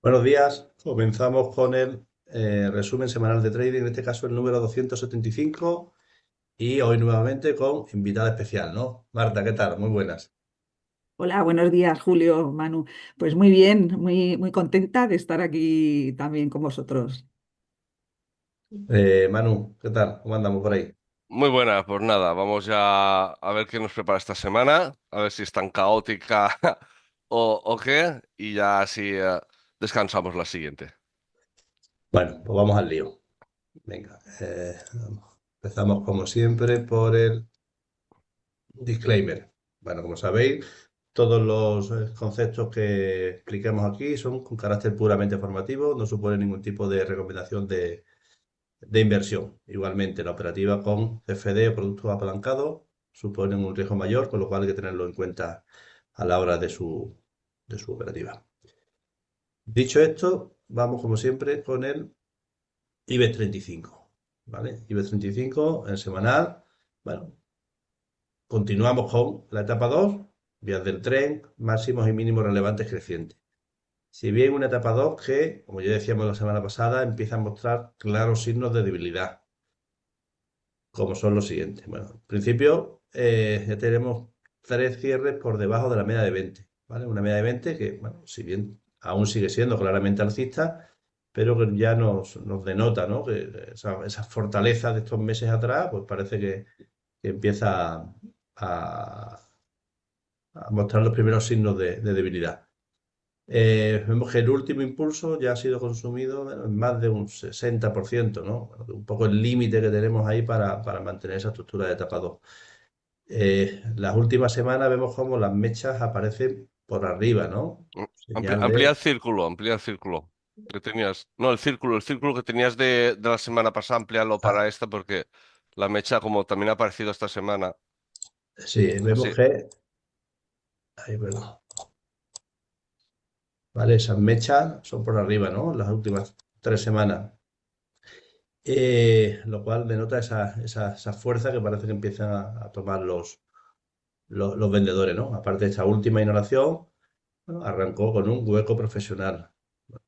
Buenos días. Comenzamos con el resumen semanal de trading, en este caso el número 275 y hoy nuevamente con invitada especial, ¿no? Marta, ¿qué tal? Muy buenas. Hola, buenos días, Julio, Manu. Pues muy bien, muy contenta de estar aquí también con vosotros. Manu, ¿qué tal? ¿Cómo andamos por ahí? Muy buena, pues nada, vamos ya a ver qué nos prepara esta semana, a ver si es tan caótica o qué, y ya así descansamos la siguiente. Bueno, pues vamos al lío. Venga, empezamos como siempre por el disclaimer. Bueno, como sabéis, todos los conceptos que expliquemos aquí son con carácter puramente formativo, no suponen ningún tipo de recomendación de inversión. Igualmente, la operativa con CFD o productos apalancados suponen un riesgo mayor, con lo cual hay que tenerlo en cuenta a la hora de su operativa. Dicho esto, vamos como siempre con el IBEX 35. ¿Vale? IBEX 35 en semanal. Bueno, continuamos con la etapa 2, vías del tren, máximos y mínimos relevantes crecientes. Si bien una etapa 2 que, como ya decíamos la semana pasada, empieza a mostrar claros signos de debilidad, como son los siguientes. Bueno, en principio ya tenemos tres cierres por debajo de la media de 20, ¿vale? Una media de 20 que, bueno, si bien aún sigue siendo claramente alcista, pero que ya nos denota, ¿no? Que esa fortaleza de estos meses atrás, pues parece que empieza a, a mostrar los primeros signos de debilidad. Vemos que el último impulso ya ha sido consumido bueno, en más de un 60%, ¿no? Bueno, un poco el límite que tenemos ahí para mantener esa estructura de etapa 2. Las últimas semanas vemos cómo las mechas aparecen por arriba, ¿no? Señal Amplía de... amplía el círculo que tenías. No, el círculo que tenías de la semana pasada, amplíalo Ah, para esta porque la mecha, como también ha aparecido esta semana, sí, vemos así. que... Ahí, perdón. Vale, esas mechas son por arriba, ¿no? Las últimas 3 semanas. Lo cual denota esa fuerza que parece que empiezan a tomar los vendedores, ¿no? Aparte de esta última inhalación, bueno, arrancó con un hueco profesional. Un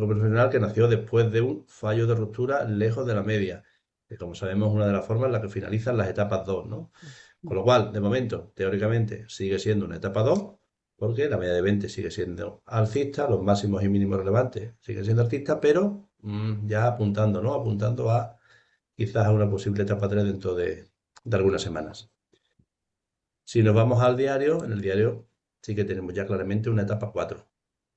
hueco profesional que nació después de un fallo de ruptura lejos de la media, que como sabemos es una de las formas en las que finalizan las etapas 2, ¿no? Con lo cual, de momento, teóricamente, sigue siendo una etapa 2, porque la media de 20 sigue siendo alcista, los máximos y mínimos relevantes siguen siendo alcistas, pero ya apuntando, ¿no? Apuntando a quizás a una posible etapa 3 dentro de algunas semanas. Si nos vamos al diario, en el diario sí que tenemos ya claramente una etapa 4.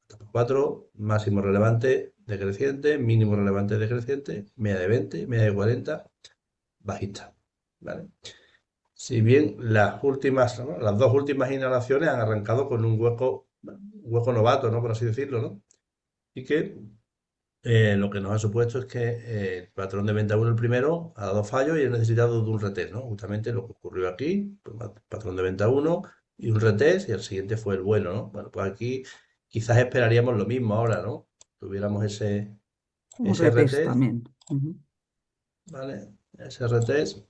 Etapa 4, máximo relevante decreciente, mínimo relevante decreciente, media de 20, media de 40, bajista. ¿Vale? Si bien las últimas, ¿no? Las dos últimas inhalaciones han arrancado con un hueco novato, ¿no? Por así decirlo, ¿no? Y que lo que nos ha supuesto es que el patrón de venta 1, el primero, ha dado fallo y ha necesitado de un retest, ¿no? Justamente lo que ocurrió aquí, pues, patrón de venta 1 y un retest, y el siguiente fue el bueno, ¿no? Bueno, pues aquí quizás esperaríamos lo mismo ahora, ¿no? Tuviéramos ese, Un ese retest retest, también. Ujú. ¿vale? Ese retest,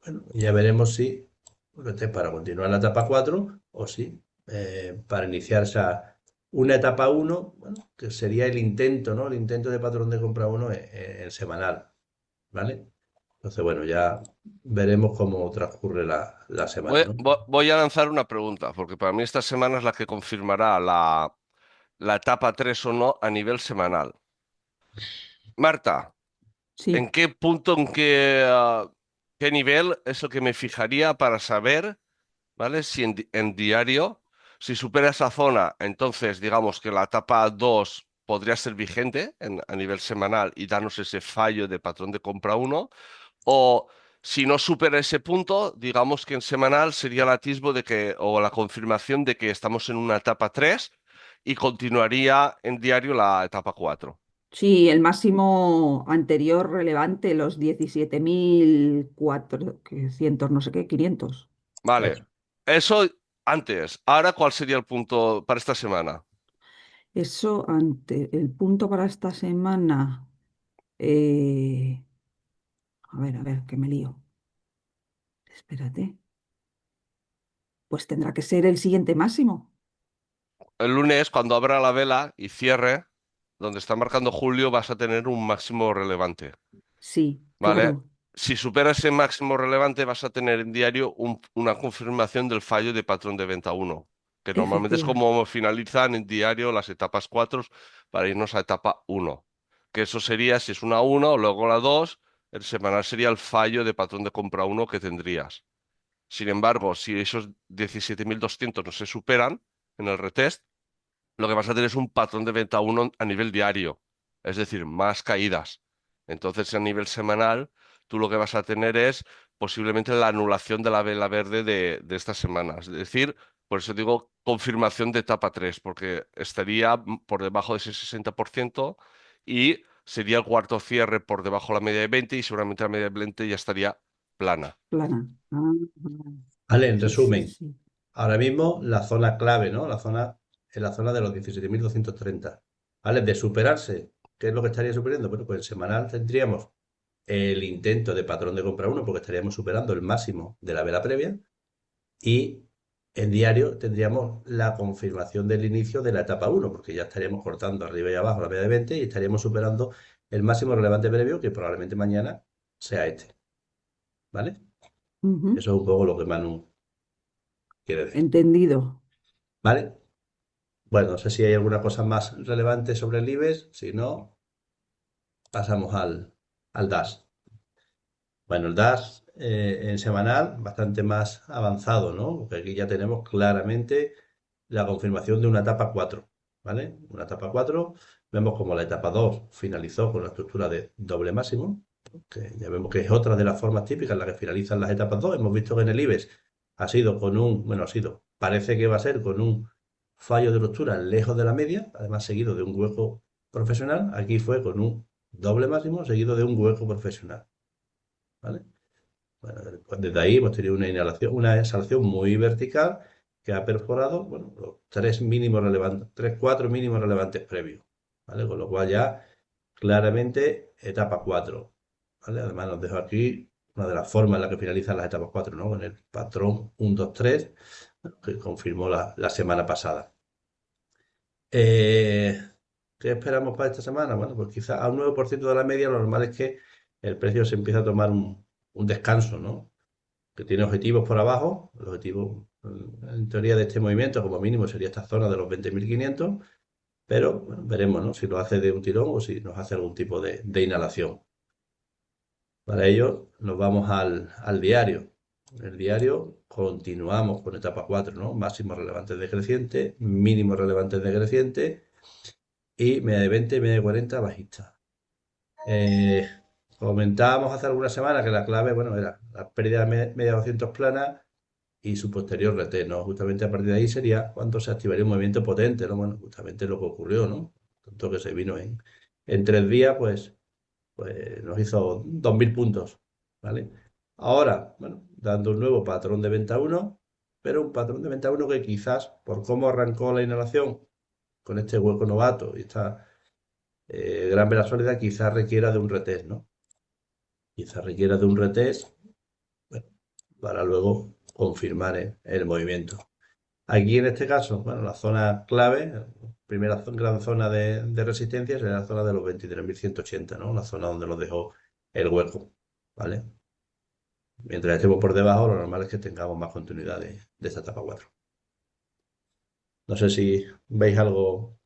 bueno, y ya veremos si un retest para continuar la etapa 4 o si para iniciar una etapa 1, bueno, que sería el intento, ¿no? El intento de patrón de compra 1 en semanal. ¿Vale? Entonces, bueno, ya veremos cómo transcurre la semana, ¿no? Voy a lanzar una pregunta, porque para mí esta semana es la que confirmará la etapa 3 o no a nivel semanal. Marta. ¿En Sí, qué punto, qué nivel es lo que me fijaría para saber, ¿vale? Si en diario, si supera esa zona, entonces digamos que la etapa 2 podría ser vigente a nivel semanal y darnos ese fallo de patrón de compra uno, o si no supera ese punto, digamos que en semanal sería el atisbo de que, o la confirmación de que estamos en una etapa 3 y continuaría en diario la etapa 4. sí, el máximo anterior relevante, los 17.400, no sé qué, 500. Vale, Eso. eso antes. Ahora, ¿cuál sería el punto para esta semana? Eso ante el punto para esta semana. eh, a ver, que me lío. Espérate. Pues tendrá que ser el siguiente máximo. El lunes, cuando abra la vela y cierre. donde está marcando Julio vas a tener un máximo relevante, Sí, ¿vale? claro, Si supera ese máximo relevante vas a tener en diario una confirmación del fallo de patrón de venta uno, que normalmente es efectiva, como finalizan en diario las etapas 4 para irnos a etapa uno, que eso sería si es una 1 o luego la 2, el semanal sería el fallo de patrón de compra uno que tendrías. Sin embargo, si esos 17.200 no se superan en el retest, lo que vas a tener es un patrón de venta uno a nivel diario, es decir, más caídas. Entonces, a nivel semanal, tú lo que vas a tener es posiblemente la anulación de la vela verde de esta semana. Es decir, por eso digo confirmación de etapa 3, porque estaría por debajo de ese 60% y sería el cuarto cierre por debajo de la media de 20 y seguramente la media de 20 ya estaría plana. plana. Ah, Vale, en sí, sí, resumen, sí. ahora mismo la zona clave, ¿no? En la zona de los 17.230. ¿Vale? De superarse, ¿qué es lo que estaría superando? Bueno, pues en semanal tendríamos el intento de patrón de compra uno, porque estaríamos superando el máximo de la vela previa, y en diario tendríamos la confirmación del inicio de la etapa uno, porque ya estaríamos cortando arriba y abajo la media de 20 y estaríamos superando el máximo relevante previo, que probablemente mañana sea este. ¿Vale? Ujú, Eso es un poco lo que Manu quiere decir. entendido. ¿Vale? Bueno, no sé si hay alguna cosa más relevante sobre el IBEX. Si no, pasamos al DAS. Bueno, el DAS en semanal, bastante más avanzado, ¿no? Porque aquí ya tenemos claramente la confirmación de una etapa 4, ¿vale? Una etapa 4. Vemos como la etapa 2 finalizó con la estructura de doble máximo, que ya vemos que es otra de las formas típicas en las que finalizan las etapas 2. Hemos visto que en el IBEX ha sido con bueno, parece que va a ser con un fallo de ruptura lejos de la media, además seguido de un hueco profesional. Aquí fue con un doble máximo seguido de un hueco profesional, ¿vale? Bueno, pues desde ahí hemos tenido una exhalación muy vertical que ha perforado, bueno, los tres mínimos relevantes, tres, cuatro mínimos relevantes previos, ¿vale? Con lo cual ya claramente etapa 4, ¿vale? Además nos dejo aquí una de las formas en las que finalizan las etapas 4, ¿no? Con el patrón 1, 2, 3, que confirmó la semana pasada. Eh, ¿Qué esperamos para esta semana? Bueno, pues quizá a un 9% de la media lo normal es que el precio se empiece a tomar un descanso, ¿no? Que tiene objetivos por abajo. El objetivo, en teoría, de este movimiento, como mínimo, sería esta zona de los 20.500, pero bueno, veremos, ¿no? Si lo hace de un tirón o si nos hace algún tipo de inhalación. Para ello, nos vamos al diario. El diario continuamos con etapa 4, ¿no? Máximos relevantes decrecientes, mínimos relevantes decrecientes y media de 20 y media de 40 bajista. Eh, Comentábamos hace algunas semanas que la clave, bueno, era la pérdida de media 200 plana y su posterior RT, ¿no? Justamente a partir de ahí sería cuando se activaría un movimiento potente, ¿no? Bueno, justamente lo que ocurrió, ¿no? Tanto que se vino en 3 días, pues nos hizo 2.000 puntos, ¿vale? Ahora, bueno, dando un nuevo patrón de venta uno, pero un patrón de venta uno que quizás, por cómo arrancó la inhalación con este hueco novato y esta gran vela sólida, quizás requiera de un retest, ¿no? Quizás requiera de un retest, bueno, para luego confirmar el movimiento. Aquí en este caso, bueno, la zona clave, primera gran zona de resistencia sería la zona de los 23.180, ¿no? La zona donde nos dejó el hueco, ¿vale? Mientras estemos por debajo, lo normal es que tengamos más continuidad de esta etapa 4. No sé si veis algo.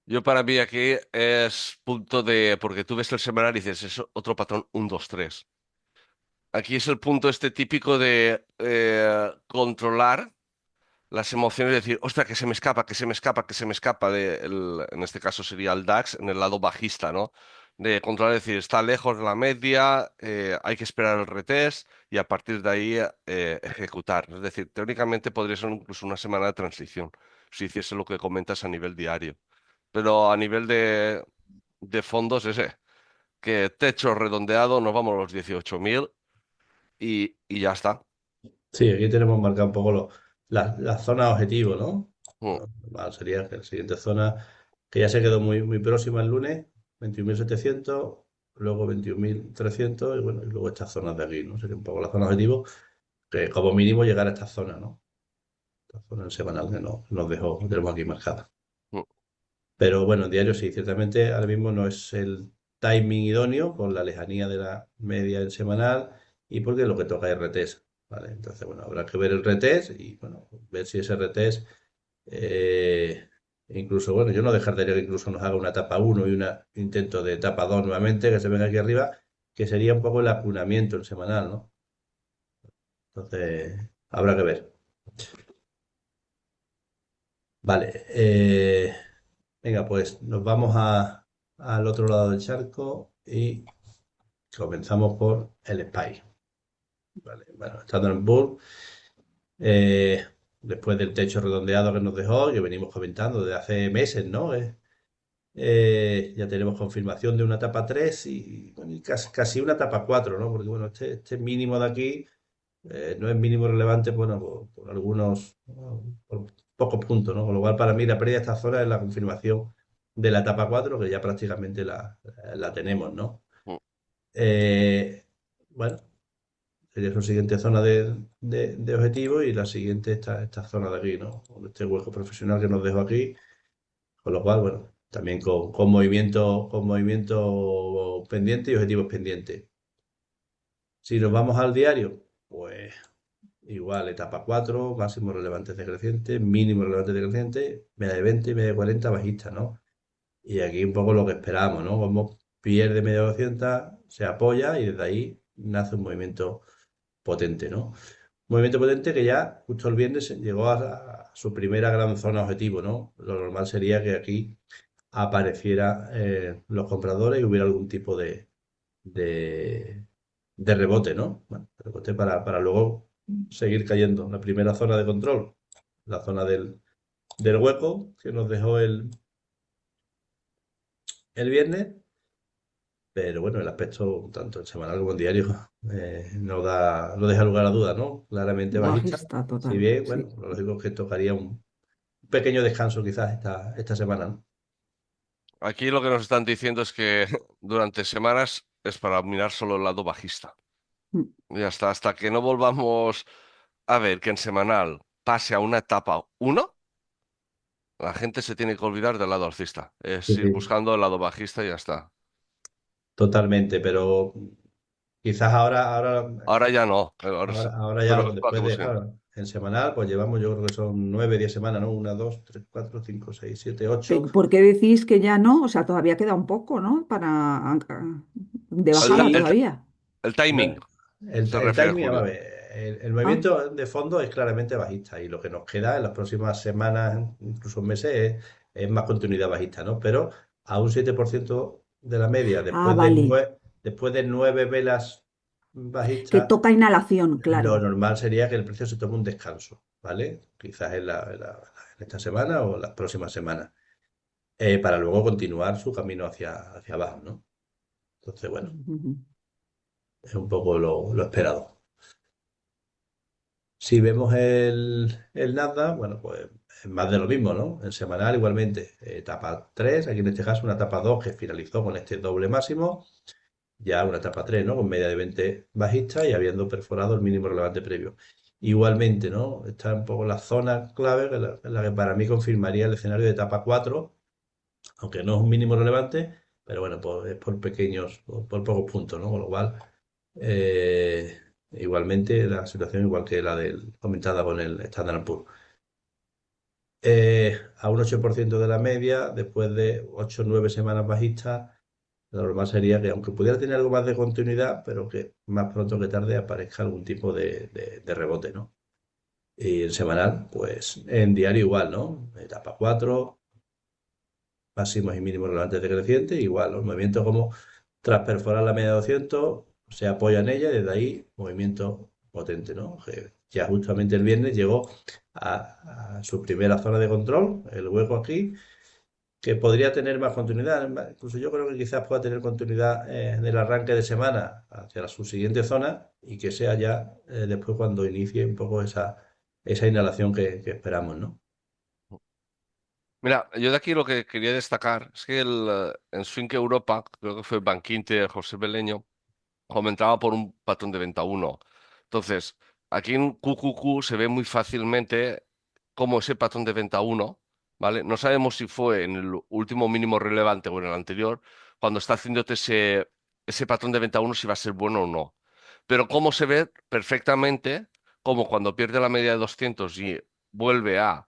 Yo para mí aquí es punto de, porque tú ves el semanal y dices, es otro patrón 1, 2, 3. Aquí es el punto este típico de controlar las emociones, de decir, ostras, que se me escapa, que se me escapa, que se me escapa, en este caso sería el DAX, en el lado bajista, ¿no? De controlar, decir, está lejos de la media, hay que esperar el retest y a partir de ahí ejecutar. Es decir, teóricamente podría ser incluso una semana de transición, si hiciese lo que comentas a nivel diario. Pero a nivel de fondos, que techo redondeado, nos vamos a los 18.000 y ya está. Sí, aquí tenemos marcado un poco las zonas objetivo, ¿no? Mm. Bueno, sería que la siguiente zona, que ya se quedó muy, muy próxima el lunes, 21.700, luego 21.300 y bueno, y luego estas zonas de aquí, ¿no? Sería un poco la zona objetivo, que como mínimo llegar a esta zona, ¿no? Esta zona en semanal que nos dejó, tenemos aquí marcada. Mm. Pero bueno, en diario sí, ciertamente ahora mismo no es el timing idóneo por la lejanía de la media en semanal y porque lo que toca es retest, ¿vale? Entonces, bueno, habrá que ver el retest y, bueno, ver si ese retest, eh, incluso, bueno, yo no descartaría que incluso nos haga una etapa uno y un intento de etapa 2 nuevamente, que se venga aquí arriba, que sería un poco el apuramiento en semanal, ¿no? Entonces, habrá que ver. Vale, venga, pues nos vamos al otro lado del charco y comenzamos por el SPY. Vale, bueno, Standard Poor's, eh, después del techo redondeado que nos dejó, que venimos comentando desde hace meses, ¿no? Ya tenemos confirmación de una etapa 3 y, bueno, y casi una etapa 4, ¿no? Porque bueno, este mínimo de aquí no es mínimo relevante, bueno, por algunos, por pocos puntos, ¿no? Con lo cual, para mí, la pérdida de esta zona es la confirmación de la etapa 4 que ya prácticamente la tenemos, ¿no? Mm. Eh, bueno, sería su siguiente zona de objetivo y la siguiente esta zona de aquí, ¿no? Con este hueco profesional que nos dejó aquí, con lo cual, bueno, también con movimiento pendiente y objetivos pendientes. Si nos vamos al diario, pues igual, etapa 4 máximo relevantes decrecientes, mínimo relevantes decrecientes, media de 20, media de 40 bajista, ¿no? Y aquí un poco lo que esperamos, ¿no? Como pierde media de 200, se apoya y desde ahí nace un movimiento potente, ¿no? Movimiento potente que ya justo el viernes llegó a su primera gran zona objetivo, ¿no? Lo normal sería que aquí apareciera los compradores y hubiera algún tipo de, de rebote, ¿no? Bueno, rebote para luego seguir cayendo. La primera zona de control, la zona del hueco que nos dejó el viernes, pero bueno, el aspecto tanto en semanal como en diario no deja lugar a dudas, ¿no? Claramente bajista. Bajista Si total, bien, bueno, sí. lo lógico es que tocaría un pequeño descanso quizás esta semana, ¿no? Aquí lo que nos están diciendo es que durante semanas es para mirar solo el lado bajista. Mm. Y hasta que no volvamos a ver que en semanal pase a una etapa uno, la gente se tiene que olvidar del lado alcista. Sí, Es ir sí. buscando el lado bajista y ya está. Totalmente, pero quizás Ahora ya no, ahora ya, pero es después como de, siempre. claro, en semanal, pues llevamos, yo creo que son 9, 10 semanas, ¿no? Una, dos, tres, cuatro, cinco, seis, siete, ocho. Pero ¿por qué decís que ya no? O sea, todavía queda un poco, ¿no? De bajada El, todavía. el No, timing, el, se el refiere timing, vamos a Julio. ver, el Ah, movimiento de fondo es claramente bajista y lo que nos queda en las próximas semanas, incluso meses, es más continuidad bajista, ¿no? Pero a un 7% de la media, ah, vale. después de 9 velas Que bajistas, toca inhalación, claro. lo normal sería que el precio se tome un descanso, ¿vale? Quizás en esta semana o las próximas semanas, para luego continuar su camino hacia abajo, ¿no? Entonces, bueno, Ujú. es un poco lo esperado. Si vemos el Nasdaq, bueno, pues es más de lo mismo, ¿no? En semanal igualmente, etapa 3 aquí en este caso una etapa 2 que finalizó con este doble máximo, ya una etapa 3, ¿no? Con media de 20 bajista y habiendo perforado el mínimo relevante previo. Igualmente, ¿no? Está un poco la zona clave en la que para mí confirmaría el escenario de etapa 4, aunque no es un mínimo relevante, pero bueno, pues es por pequeños, por pocos puntos, ¿no? Con lo cual, igualmente la situación igual que la comentada con el Standard Poor's. A un 8% de la media, después de 8 o 9 semanas bajistas, lo normal sería que, aunque pudiera tener algo más de continuidad, pero que más pronto que tarde aparezca algún tipo de rebote, ¿no? Y en semanal, pues en diario igual, ¿no? Etapa 4 máximos y mínimos relevantes decrecientes, igual, los movimientos como tras perforar la media de 200, se apoya en ella y desde ahí movimiento potente, ¿no? Que ya justamente el viernes llegó a su primera zona de control, el hueco aquí, que podría tener más continuidad. Incluso yo creo que quizás pueda tener continuidad en el arranque de semana hacia su siguiente zona y que sea ya después cuando inicie un poco esa inhalación que esperamos, ¿no? Mira, yo de aquí lo que quería destacar es que en Swing Europa, creo que fue Banquinte José Beleño, comentaba por un patrón de venta uno. Entonces, aquí en QQQ se ve muy fácilmente cómo ese patrón de venta uno ¿vale? No sabemos si fue en el último mínimo relevante o en el anterior, cuando está haciéndote ese patrón de venta uno si va a ser bueno o no. Pero cómo se ve perfectamente, como cuando pierde la media de 200 y vuelve a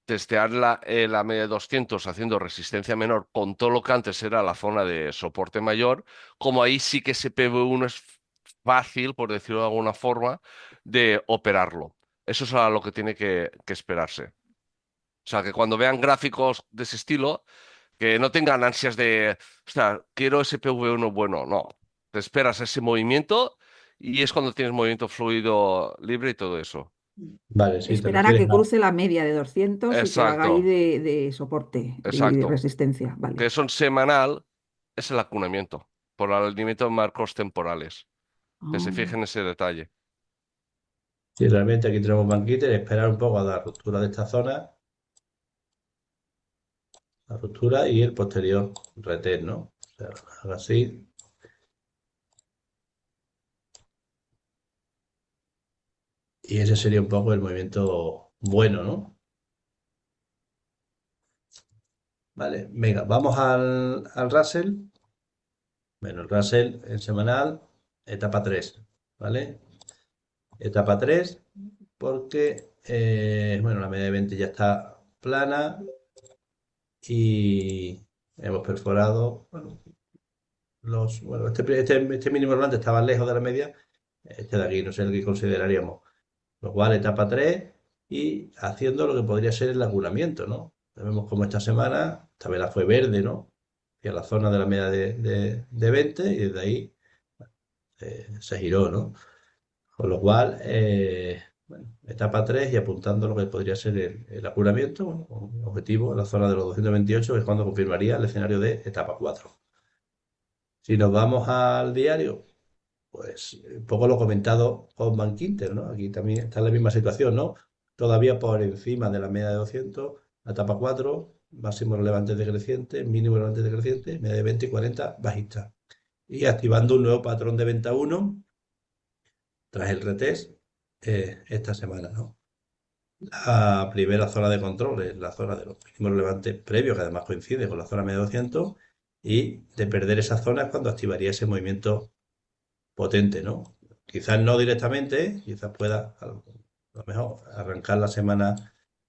testear la media de 200 haciendo resistencia menor con todo lo que antes era la zona de soporte mayor, como ahí sí que ese PV1 es fácil, por decirlo de alguna forma, de operarlo. Eso es a lo que tiene que esperarse. O sea, que cuando vean gráficos de ese estilo, que no tengan ansias de, o sea, quiero ese PV1 bueno, no. Te esperas a ese movimiento y es cuando tienes movimiento fluido libre y todo eso. Vale, sí, te Esperar a refieres que cruce la media de 200 y que haga ahí Exacto, de soporte y de exacto. resistencia. Que Vale. son semanal, es el acunamiento, por el alineamiento de marcos temporales. Que se Ah, fijen en ese detalle. sí, realmente aquí tenemos banquete, esperar un poco a la ruptura de esta zona, la ruptura y el posterior retén, ¿no? O sea, haga así. Y ese sería un poco el movimiento bueno, ¿no? Vale, venga, vamos al Russell. Bueno, el Russell en semanal, etapa 3, ¿vale? Etapa 3 porque, bueno, la media de 20 ya está plana y hemos perforado, bueno, bueno, este mínimo relevante estaba lejos de la media, este de aquí no sé el que consideraríamos. Lo cual, etapa 3 y haciendo lo que podría ser el lagunamiento, ¿no? Vemos como esta semana, esta vela fue verde, ¿no? Hacia la zona de la media de 20 y desde ahí se giró, ¿no? Con lo cual, bueno, etapa 3 y apuntando lo que podría ser el apuramiento, bueno, con un objetivo en la zona de los 228, que es cuando confirmaría el escenario de etapa 4. Si nos vamos al diario, pues un poco lo comentado con Bank Inter, ¿no? Aquí también está la misma situación, ¿no? Todavía por encima de la media de 200, la etapa 4, máximo relevante decreciente, mínimo relevante decreciente, media de 20 y 40 bajista. Y activando un nuevo patrón de venta 1 tras el retest esta semana, ¿no? La primera zona de control es la zona de los mínimos relevantes previos, que además coincide con la zona media 200, y de perder esa zona es cuando activaría ese movimiento potente, ¿no? Quizás no directamente, quizás pueda a lo mejor arrancar la semana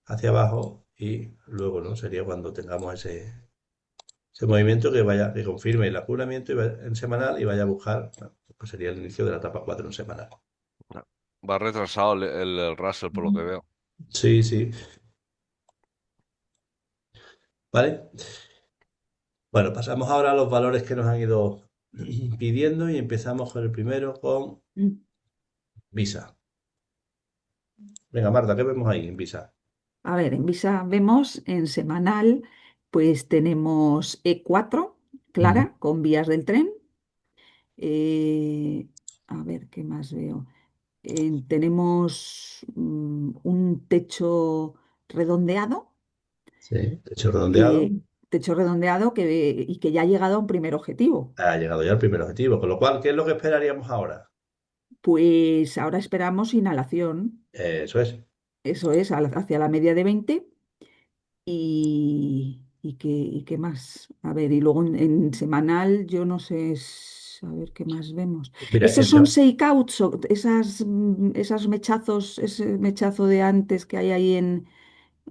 hacia abajo y luego, ¿no? Sería cuando tengamos ese movimiento que vaya, que confirme el apuramiento en semanal y vaya a buscar, bueno, pues sería el inicio de la etapa 4 en semanal. Va retrasado el Russell, por lo que veo. Sí, sí. ¿Vale? Bueno, pasamos ahora a los valores que nos han ido pidiendo y empezamos con el primero, con mm. Visa. Venga, Marta, ¿qué vemos ahí en Visa? A ver, en Visa vemos en semanal, pues tenemos E4, Ujú. clara, con vías del tren. Eh, a ver, ¿qué más veo? Tenemos un redondeado, Sí, techo redondeado. eh, techo redondeado y que ya ha llegado a un primer objetivo. Ha llegado ya el primer objetivo, con lo cual, ¿qué es lo que esperaríamos ahora? Pues ahora esperamos inhalación, Eso es. eso es, hacia la media de 20. Y qué más? A ver, y luego en semanal, yo no sé, a ver qué más vemos. Mira, ¿Esos son shakeouts o esas mechazos, ese mechazo de antes que hay ahí en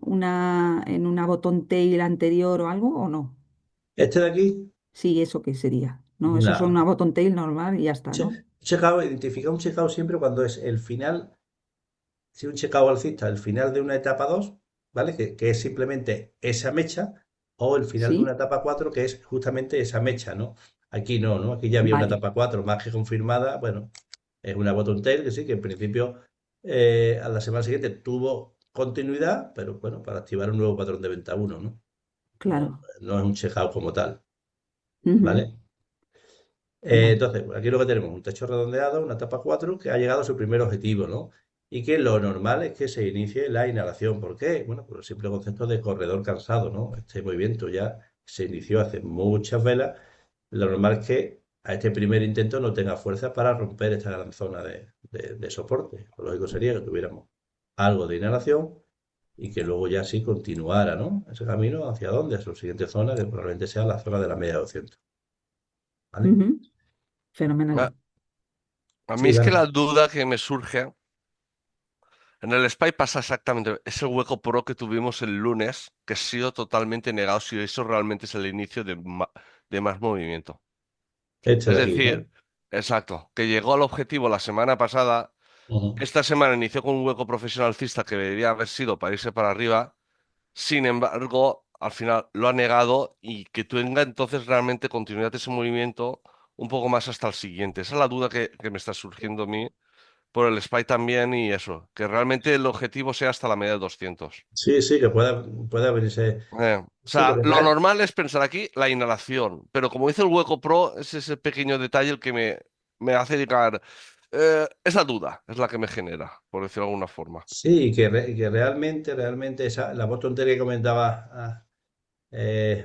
una botón tail anterior o algo, o no? este de aquí, Sí, ¿eso qué sería? No, eso son una no. botón tail normal y ya está, ¿no? Checkout, identifica un checkout siempre cuando es el final, si un checkout alcista, el final de una etapa 2, ¿vale? Que es simplemente esa mecha, o el final de una Sí, etapa 4 que es justamente esa mecha, ¿no? Aquí no, ¿no? Aquí ya había una vale, etapa 4 más que confirmada, bueno, es una bottom tail que sí, que en principio a la semana siguiente tuvo continuidad, pero bueno, para activar un nuevo patrón de venta 1, ¿no? No, claro. no es un checkout como tal, Ujú, ¿vale? vale, Entonces, aquí lo que tenemos, un techo redondeado, una etapa 4 que ha llegado a su primer objetivo, ¿no? Y que lo normal es que se inicie la inhalación. ¿Por qué? Bueno, por el simple concepto de corredor cansado, ¿no? Este movimiento ya se inició hace muchas velas. Lo normal es que a este primer intento no tenga fuerza para romper esta gran zona de soporte. Lo lógico sería que tuviéramos algo de inhalación y que luego ya sí continuara, ¿no? Ese camino hacia dónde, a su siguiente zona, que probablemente sea la zona de la media de 200, ¿vale? Ujú. A, Fenomenal. a mí Sí, es que Dana. la duda que me surge, en el SPY pasa exactamente ese hueco pro que tuvimos el lunes, que ha sido totalmente negado si eso realmente es el inicio de más movimiento. Este Es de aquí, decir, ¿no? exacto, que llegó al objetivo la semana pasada, Ujú. esta semana inició con un hueco profesional alcista que debería haber sido para irse para arriba. Sin embargo, al final lo ha negado y que tenga entonces realmente continuidad ese movimiento un poco más hasta el siguiente. Esa es la duda que me está surgiendo a mí por el SPY también y eso, que realmente el objetivo sea hasta la media de 200. Sí, sí, que pueda venirse. O Sí, sea, porque lo normal es pensar aquí la inhalación, pero como dice el hueco pro, es ese pequeño detalle el que me hace llegar. Esa duda es la que me genera, por decirlo de alguna forma. sí, que realmente la voz tontería que comentaba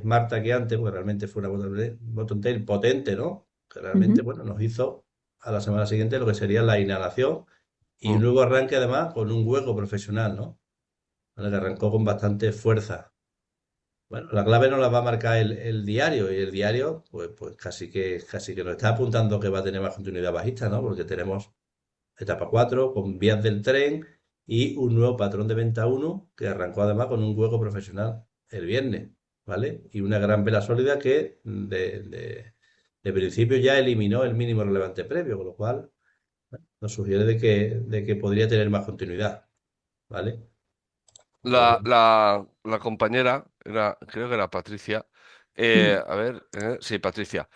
Marta que antes, porque realmente fue una bottom tail potente, ¿no? Que realmente, Ujú. bueno, nos hizo a la semana siguiente lo que sería la inhalación y un Mm. nuevo arranque además con un hueco profesional, ¿no? Bueno, que arrancó con bastante fuerza. Bueno, la clave nos la va a marcar el diario y el diario, pues casi que nos está apuntando que va a tener más continuidad bajista, ¿no? Porque tenemos etapa 4 con vías del tren y un nuevo patrón de venta uno que arrancó además con un hueco profesional el viernes, ¿vale? Y una gran vela sólida que de principio ya eliminó el mínimo relevante previo, con lo cual nos sugiere de que podría tener más continuidad, ¿vale? La compañera, creo que era Patricia, Mm. a ver, sí, Patricia,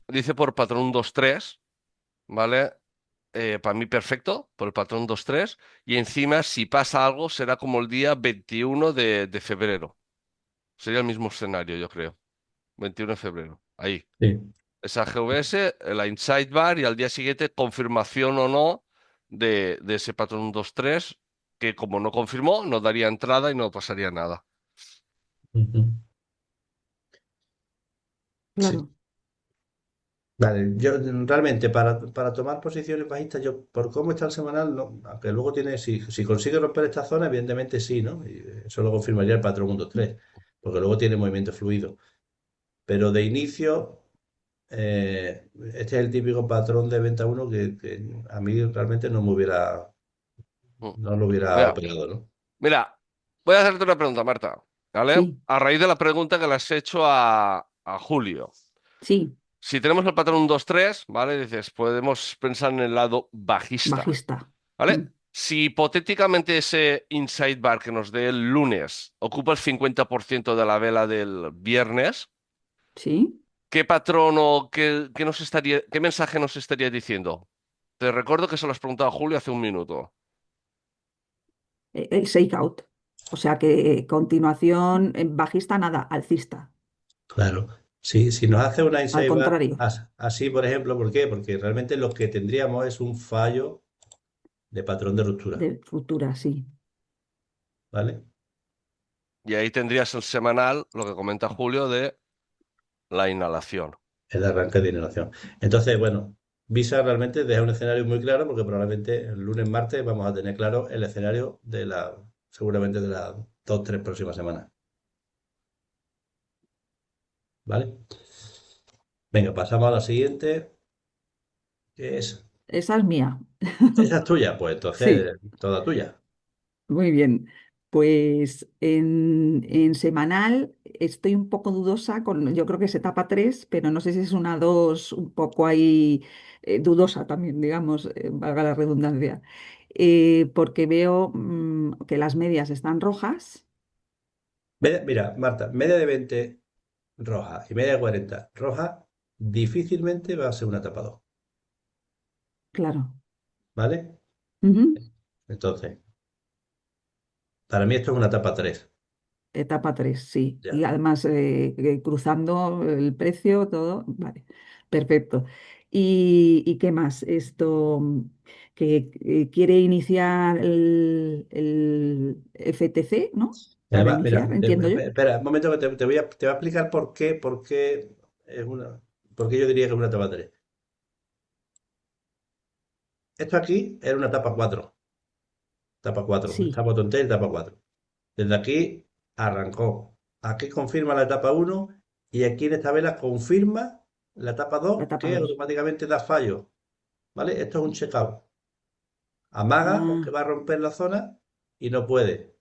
dice por patrón 2-3, ¿vale? Para mí perfecto, por el patrón 2-3, y encima si pasa algo será como el día 21 de febrero. Sería el mismo escenario, yo creo. 21 de febrero, ahí. Sí. Esa GVS, la Inside Bar y al día siguiente confirmación o no de ese patrón 2-3 que como no confirmó, no daría entrada y no pasaría nada. Ujú. Sí. Claro, Vale, yo realmente para tomar posiciones bajistas, yo por cómo está el semanal, no, aunque luego tiene, si consigue romper esta zona, evidentemente sí, ¿no? Y eso lo confirmaría el patrón 1-2-3, porque luego tiene movimiento fluido. Pero de inicio, este es el típico patrón de venta uno que a mí realmente Mm. no lo hubiera Mira, operado, ¿no? mira, voy a hacerte una pregunta, Marta, ¿vale? sí, A raíz de la pregunta que le has hecho a Julio. sí, Si tenemos el patrón 2-3, ¿vale? Dices, podemos pensar en el lado bajista, bajista. ¿vale? Mm. Si hipotéticamente ese inside bar que nos dé el lunes ocupa el 50% de la vela del viernes, Sí, ¿qué patrón o qué mensaje nos estaría diciendo? Te recuerdo que se lo has preguntado a Julio hace un minuto. el shakeout. O sea que continuación bajista, nada, alcista. Claro. Si nos hace una Al inside bar contrario, así, por ejemplo, ¿por qué? Porque realmente lo que tendríamos es un fallo de patrón de ruptura, de futura, sí. ¿vale? Y ahí tendrías el semanal, lo que comenta Julio, de la inhalación. El arranque de inhalación. Entonces, bueno, Visa realmente deja un escenario muy claro porque probablemente el lunes, martes vamos a tener claro el escenario seguramente de las 2, 3 próximas semanas, ¿vale? Venga, pasamos a la siguiente, que es, Esa es mía. esa es tuya, pues Sí. entonces, toda tuya. Muy bien, pues en semanal estoy un poco dudosa con, yo creo que es etapa 3, pero no sé si es una 2 un poco ahí dudosa también, digamos, valga la redundancia, porque veo que las medias están rojas, Mira, Marta, media de 20 roja y media de 40 roja, difícilmente va a ser una tapa 2, claro. ¿vale? Ujú. Entonces, para mí esto es una tapa 3 Etapa 3 sí. Y ya. además cruzando el precio, todo, vale, perfecto. Y qué más? Esto que quiere iniciar el FTC, ¿no? Para Además, mira, iniciar, entiendo yo. espera un momento que te voy a explicar es por qué yo diría que es una etapa 3. Esto aquí era una etapa 4, etapa 4, está Sí, botón T, etapa 4. Desde aquí arrancó. Aquí confirma la etapa 1 y aquí en esta vela confirma la etapa la 2 etapa que 2. automáticamente da fallo. ¿Vale? Esto es un checkout. Amaga porque Ah, va a romper la zona y no puede.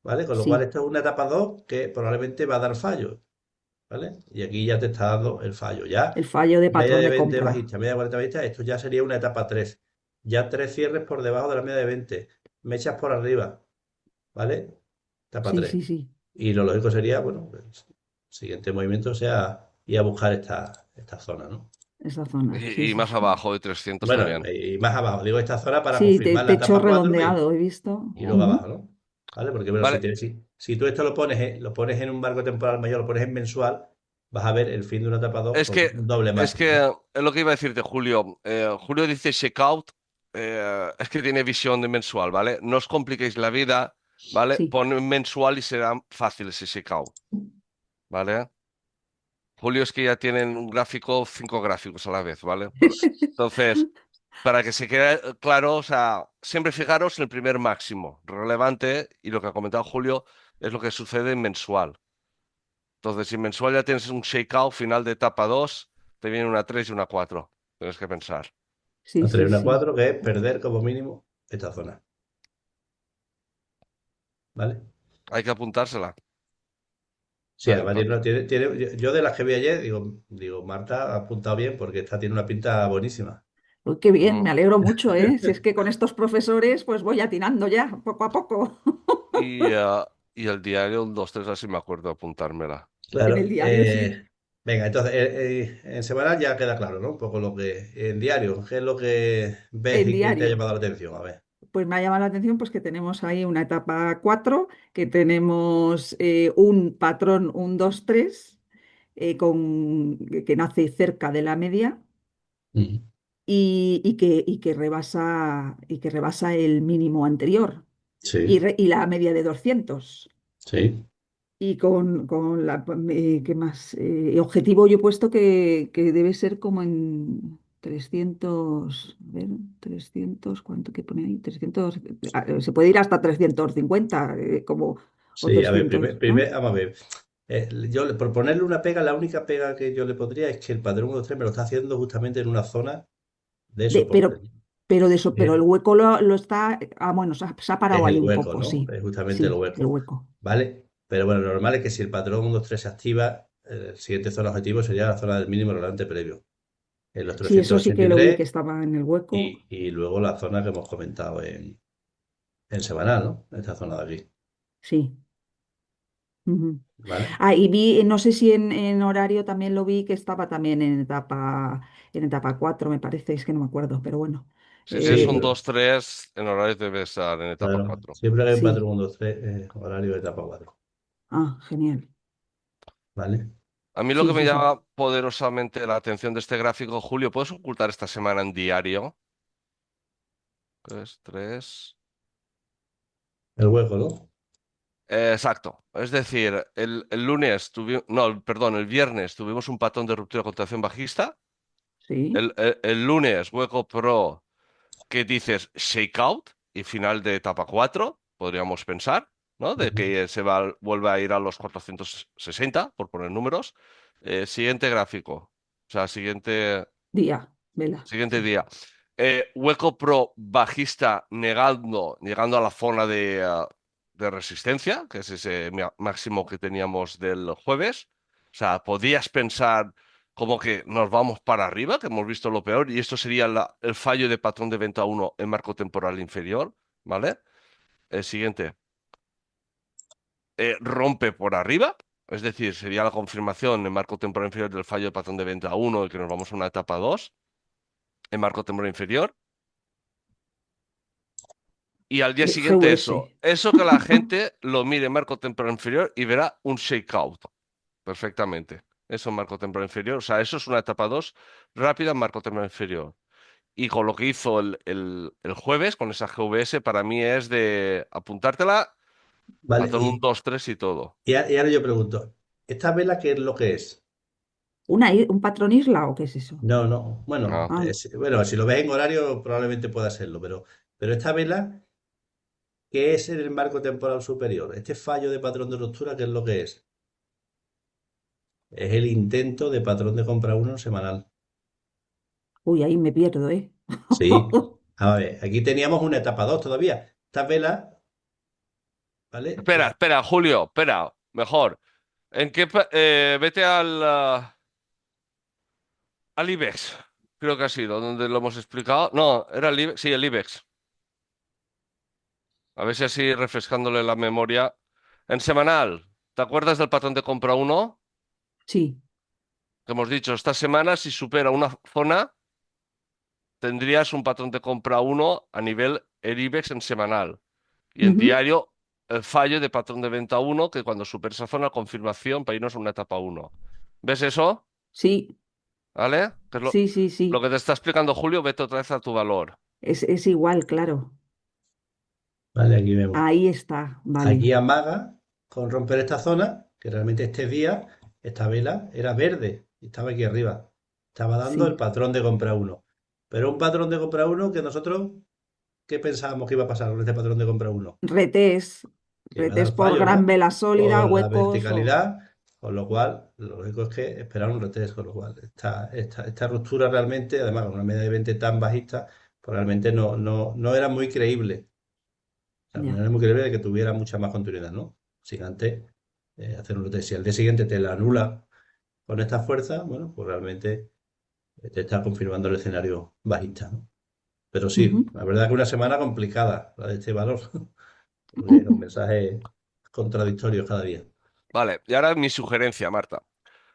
¿Vale? Con lo cual sí. esto es una etapa 2 que probablemente va a dar fallo. ¿Vale? Y aquí ya te está dando el fallo. Ya El fallo de media patrón de de 20 compra. bajista, media de 40 bajista, esto ya sería una etapa 3. Ya tres cierres por debajo de la media de 20. Mechas por arriba. ¿Vale? Etapa Sí, 3. sí, sí. Y lo lógico sería, bueno, el siguiente movimiento sea ir a buscar esta zona, ¿no? Esa zona. Sí, Y sí, más sí. abajo de 300 Bueno, también. y más abajo, digo esta zona para Sí, confirmar la techo etapa 4 redondeado, he visto. y luego abajo, Ujú. ¿no? ¿Vale? Porque, bueno, Vale, si tú esto lo pones en un marco temporal mayor, lo pones en mensual, vas a ver el fin de una etapa 2 es con que, un doble es máximo, ¿no? que es lo que iba a decirte, Julio. Julio dice checkout, es que tiene visión de mensual, ¿vale? No os compliquéis la vida, ¿vale? Sí. Pon mensual y será fácil ese checkout, ¿vale? Julio es que ya tienen un gráfico, 5 gráficos a la vez, ¿vale? Entonces, para que se quede claro, o sea, siempre fijaros en el primer máximo relevante y lo que ha comentado Julio es lo que sucede en mensual. Entonces, si en mensual ya tienes un shakeout final de etapa 2 te viene una 3 y una 4. Tienes que pensar. Sí, Una 3 y sí, una sí. 4 que es perder como mínimo esta zona, ¿vale? Hay que apuntársela. Sí, Vale, además yo de las que vi ayer, digo, Marta ha apuntado bien porque esta tiene una pinta buenísima. Uy, qué bien, mm. me alegro mucho, ¿eh? Si es que con estos profesores, pues voy atinando ya, poco a poco. Y el diario, un 2 3 así me acuerdo de apuntármela. En el Claro. diario, sí. Venga, entonces, en semanal ya queda claro, ¿no? Un poco lo que, en diario, ¿qué es lo que ves En y que te ha diario. llamado la atención? A ver. Pues me ha llamado la atención pues que tenemos ahí una etapa 4, que tenemos un patrón, un 2 3 que nace cerca de la media Ujú. y que rebasa el mínimo anterior Sí, y la media de 200. sí, Y con la, ¿qué más? Objetivo yo he puesto que debe ser como en 300, a ver, 300, ¿cuánto que pone ahí? 300, se puede ir hasta 350, como, o sí. A ver, 200, ¿no? vamos a ver. Por ponerle una pega, la única pega que yo le pondría es que el patrón 1, 3 me lo está haciendo justamente en una zona de De- soporte. pero, pero, de eso, pero el Eh, hueco lo está, bueno, se ha Es parado el ahí un hueco, poco, ¿no? sí, Es justamente el sí, el hueco, hueco. ¿vale? Pero bueno, lo normal es que si el patrón 1, 2, 3 se activa, el siguiente zona objetivo sería la zona del mínimo relevante previo, en los Sí, eso sí que lo vi que 383 estaba en el hueco, y luego la zona que hemos comentado en semanal, ¿no? Esta zona de aquí, sí. Ujú. ¿vale? Ah, y vi, no sé si en horario también lo vi que estaba también en etapa 4 me parece, es que no me acuerdo, pero bueno. Si tienes un Eh, 2 3 en horario debe estar en etapa Claro, 4. siempre que hay un patrón sí, 1, 2, 3, horario de etapa 4, genial. ¿vale? A mí lo que Sí, me sí, sí. llama poderosamente la atención de este gráfico, Julio, ¿puedes ocultar esta semana en diario? 3 3. El hueco, ¿no? Exacto. Es decir, el lunes tuvimos, no, perdón, el viernes tuvimos un patrón de ruptura de contención bajista. Sí. El lunes, hueco pro, que dices shakeout y final de etapa 4 podríamos pensar, ¿no? De Ujú. que vuelve a ir a los 460, por poner números. Siguiente gráfico, o sea, Día, vela, siguiente sí. día. Hueco pro bajista llegando a la zona de resistencia, que es ese máximo que teníamos del jueves. O sea, podías pensar como que nos vamos para arriba, que hemos visto lo peor, y esto sería el fallo de patrón de venta uno en marco temporal inferior, ¿vale? El siguiente, rompe por arriba, es decir, sería la confirmación en marco temporal inferior del fallo de patrón de venta uno y que nos vamos a una etapa 2 en marco temporal inferior. Y al día siguiente eso. GVS. Eso que la gente lo mire en marco temporal inferior y verá un shakeout perfectamente. Eso en marco temporal inferior. O sea, eso es una etapa 2 rápida en marco temporal inferior. Y con lo que hizo el jueves, con esa GVS, para mí es de apuntártela, Vale, patrón un 2 3 y todo. y ahora yo pregunto, ¿esta vela qué es lo que es? ¿Un patrón isla o qué es eso? No, no, bueno, Ah. Ah, bueno, si lo ves en horario probablemente pueda serlo, pero esta vela, ¿Qué es el marco temporal superior? Este fallo de patrón de ruptura, ¿qué es lo que es? Es el intento de patrón de compra uno semanal. Uy, ahí me pierdo, ¿eh? Sí. A ver, aquí teníamos una etapa 2 todavía. Estas velas, ¿vale? Espera, Julio, espera, mejor. Vete al IBEX, creo que ha sido, donde lo hemos explicado. No, era el IBEX, sí, el IBEX. A ver si así refrescándole la memoria. En semanal, ¿te acuerdas del patrón de compra uno? Sí. Que hemos dicho, esta semana, si supera una zona, tendrías un patrón de compra uno a nivel el IBEX en semanal. Y en Ujú. diario, el fallo de patrón de venta uno, que cuando supera esa zona, confirmación para irnos a una etapa uno. ¿Ves eso? Sí, ¿Vale? Que es sí, sí, lo sí. que te está explicando Julio, vete otra vez a tu valor. Es igual, claro. Vale, aquí vemos. Ahí está, vale. Aquí amaga con romper esta zona, que realmente este día, esta vela era verde y estaba aquí arriba. Estaba dando el Sí. patrón de compra uno. Pero un patrón de compra uno que nosotros, ¿qué pensábamos que iba a pasar con este patrón de compra uno? Retés, Que iba a retés dar por fallo, gran ¿no? vela sólida, Por la huecos o... verticalidad, con lo cual, lo lógico es que esperar un retest, con lo cual, esta ruptura realmente, además con una media de 20 tan bajista, pues realmente no era muy creíble. O sea, no Ya. era muy creíble de que tuviera mucha más continuidad, ¿no? Sin antes hacer un retest. Si al día siguiente te la anula con esta fuerza, bueno, pues realmente te está confirmando el escenario bajista, ¿no? Pero sí, Ujú. la verdad que una semana complicada la de este valor, porque los mensajes contradictorios cada día. Vale, y ahora mi sugerencia, Marta.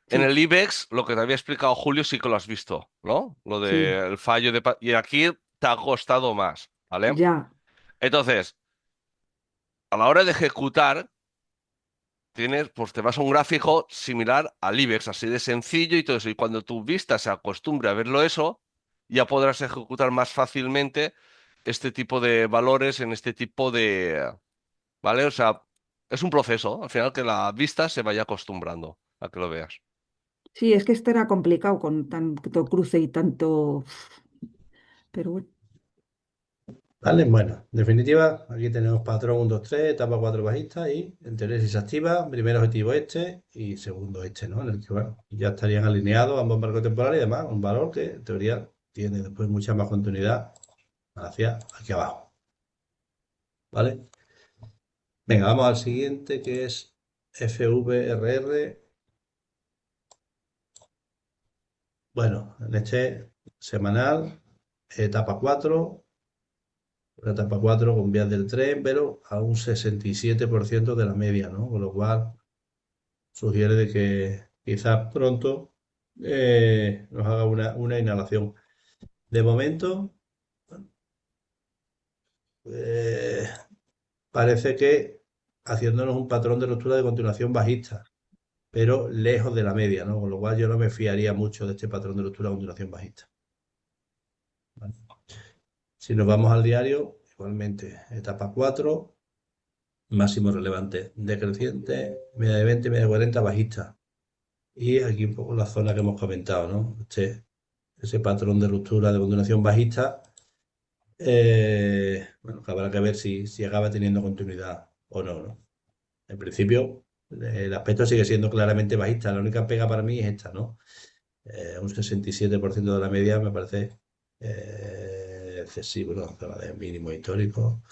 En Sí, el IBEX, lo que te había explicado Julio, sí que lo has visto, ¿no? Lo sí, del fallo de... Y aquí te ha costado más, ¿vale? ya. Entonces, a la hora de ejecutar, pues te vas a un gráfico similar al IBEX, así de sencillo y todo eso. Y cuando tu vista se acostumbre a verlo eso, ya podrás ejecutar más fácilmente este tipo de valores en este tipo de... ¿Vale? O sea, es un proceso, al final que la vista se vaya acostumbrando a que lo veas. Sí, es que este era complicado con tanto cruce y tanto... Pero bueno, Vale, bueno, en definitiva, aquí tenemos patrón 1, 2, 3, etapa 4 bajista y en teoría si se activa, primer objetivo este y segundo este, ¿no? En el que, bueno, ya estarían alineados ambos marcos temporales y además un valor que en teoría tiene después mucha más continuidad hacia aquí abajo, ¿vale? Venga, vamos al siguiente que es FVRR. Bueno, en este semanal, etapa 4, la etapa 4 con vías del tren, pero a un 67% de la media, ¿no? Con lo cual sugiere de que quizás pronto nos haga una inhalación. De momento, eh, parece que haciéndonos un patrón de ruptura de continuación bajista, pero lejos de la media, ¿no? Con lo cual yo no me fiaría mucho de este patrón de ruptura de continuación bajista. ¿Vale? Si nos vamos al diario, igualmente, etapa 4 máximo relevante, decreciente, media de 20, media de 40, bajista. Y aquí un poco la zona que hemos comentado, ¿no? Ese patrón de ruptura de continuación bajista, bueno, que habrá que ver si acaba teniendo continuidad o no, ¿no? En principio, el aspecto sigue siendo claramente bajista. La única pega para mí es esta, ¿no? Un 67% de la media me parece excesivo, ¿no? Zona de mínimo histórico.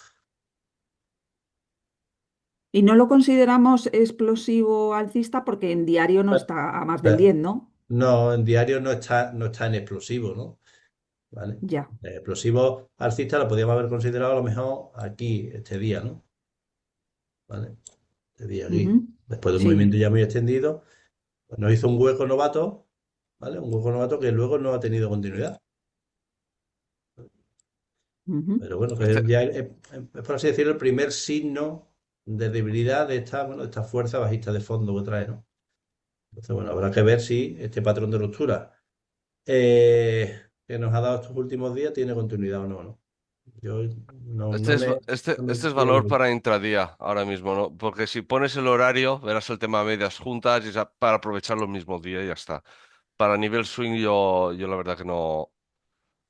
y no lo consideramos explosivo alcista porque en diario no Bueno, está a más del pero 10, ¿no? no, en diario no está en explosivo, ¿no? ¿Vale? Ya. Explosivo alcista lo podríamos haber considerado a lo mejor aquí, este día, ¿no? ¿Vale? Este día aquí. Ujú. Después de un Sí. movimiento ya muy extendido, pues nos hizo un hueco novato, ¿vale? Un hueco novato que luego no ha tenido continuidad. Ujú. Pero bueno, que Este, ya es, por así decirlo, el primer signo de debilidad de esta, bueno, de esta fuerza bajista de fondo que trae, ¿no? Entonces, bueno, habrá que ver si este patrón de ruptura que nos ha dado estos últimos días tiene continuidad o no, ¿no? Yo no, este no es, me, este, no me este es fío valor mucho. para intradía ahora mismo, ¿no? Porque si pones el horario, verás el tema de medias juntas y para aprovechar los mismos días y ya está. Para nivel swing yo la verdad que no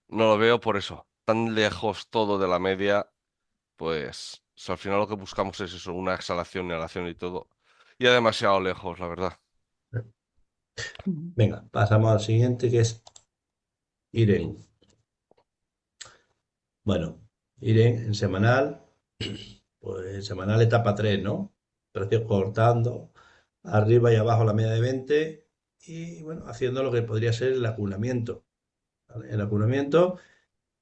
lo veo por eso. Tan lejos todo de la media, pues sea, al final lo que buscamos es eso, una exhalación, inhalación y todo. Y ya demasiado lejos, la verdad. Ujú. Venga, pasamos al siguiente que es Irene. Bueno, Irene en semanal, pues en semanal etapa 3, ¿no? Precios cortando, arriba y abajo la media de 20 y bueno, haciendo lo que podría ser el acunamiento, ¿vale? El acunamiento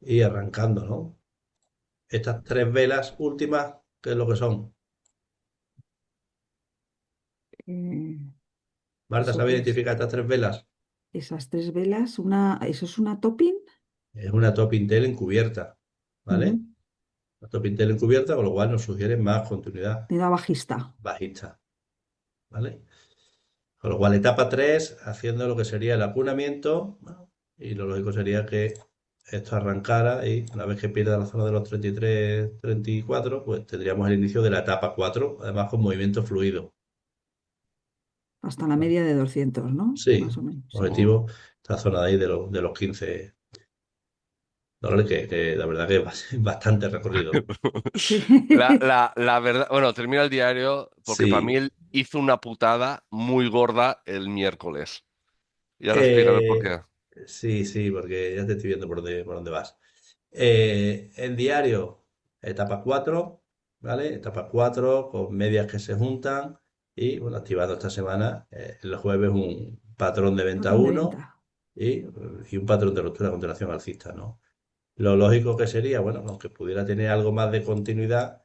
y arrancando, ¿no? Estas tres velas últimas, ¿qué es lo que son? Eh, Marta, eso ¿sabe es, identificar estas tres velas? esas tres velas, eso es una topping. Es una top Intel encubierta, ¿vale? Ujú. Una top Intel encubierta, con lo cual nos sugiere más continuidad De la bajista. bajista, ¿vale? Con lo cual, etapa 3 haciendo lo que sería el acunamiento, ¿no? Y lo lógico sería que esto arrancara y una vez que pierda la zona de los 33, 34, pues tendríamos el inicio de la etapa 4 además con movimiento fluido. Hasta la media de 200, ¿no? Sí, Más o menos, sí. Mm. objetivo, esta zona de ahí de los $15, que la verdad que es bastante recorrido, ¿no? Sí. La verdad, bueno, termina el diario porque para mí Sí, él hizo una putada muy gorda el miércoles. Y ahora explicaré por eh, qué. sí, sí, porque ya te estoy viendo por dónde vas. El diario, etapa 4, ¿vale? Etapa 4 con medias que se juntan y, bueno, activando esta semana, el jueves un patrón de venta Patrón de 1 venta. y un patrón de ruptura a continuación alcista, ¿no? Lo lógico que sería, bueno, aunque pudiera tener algo más de continuidad,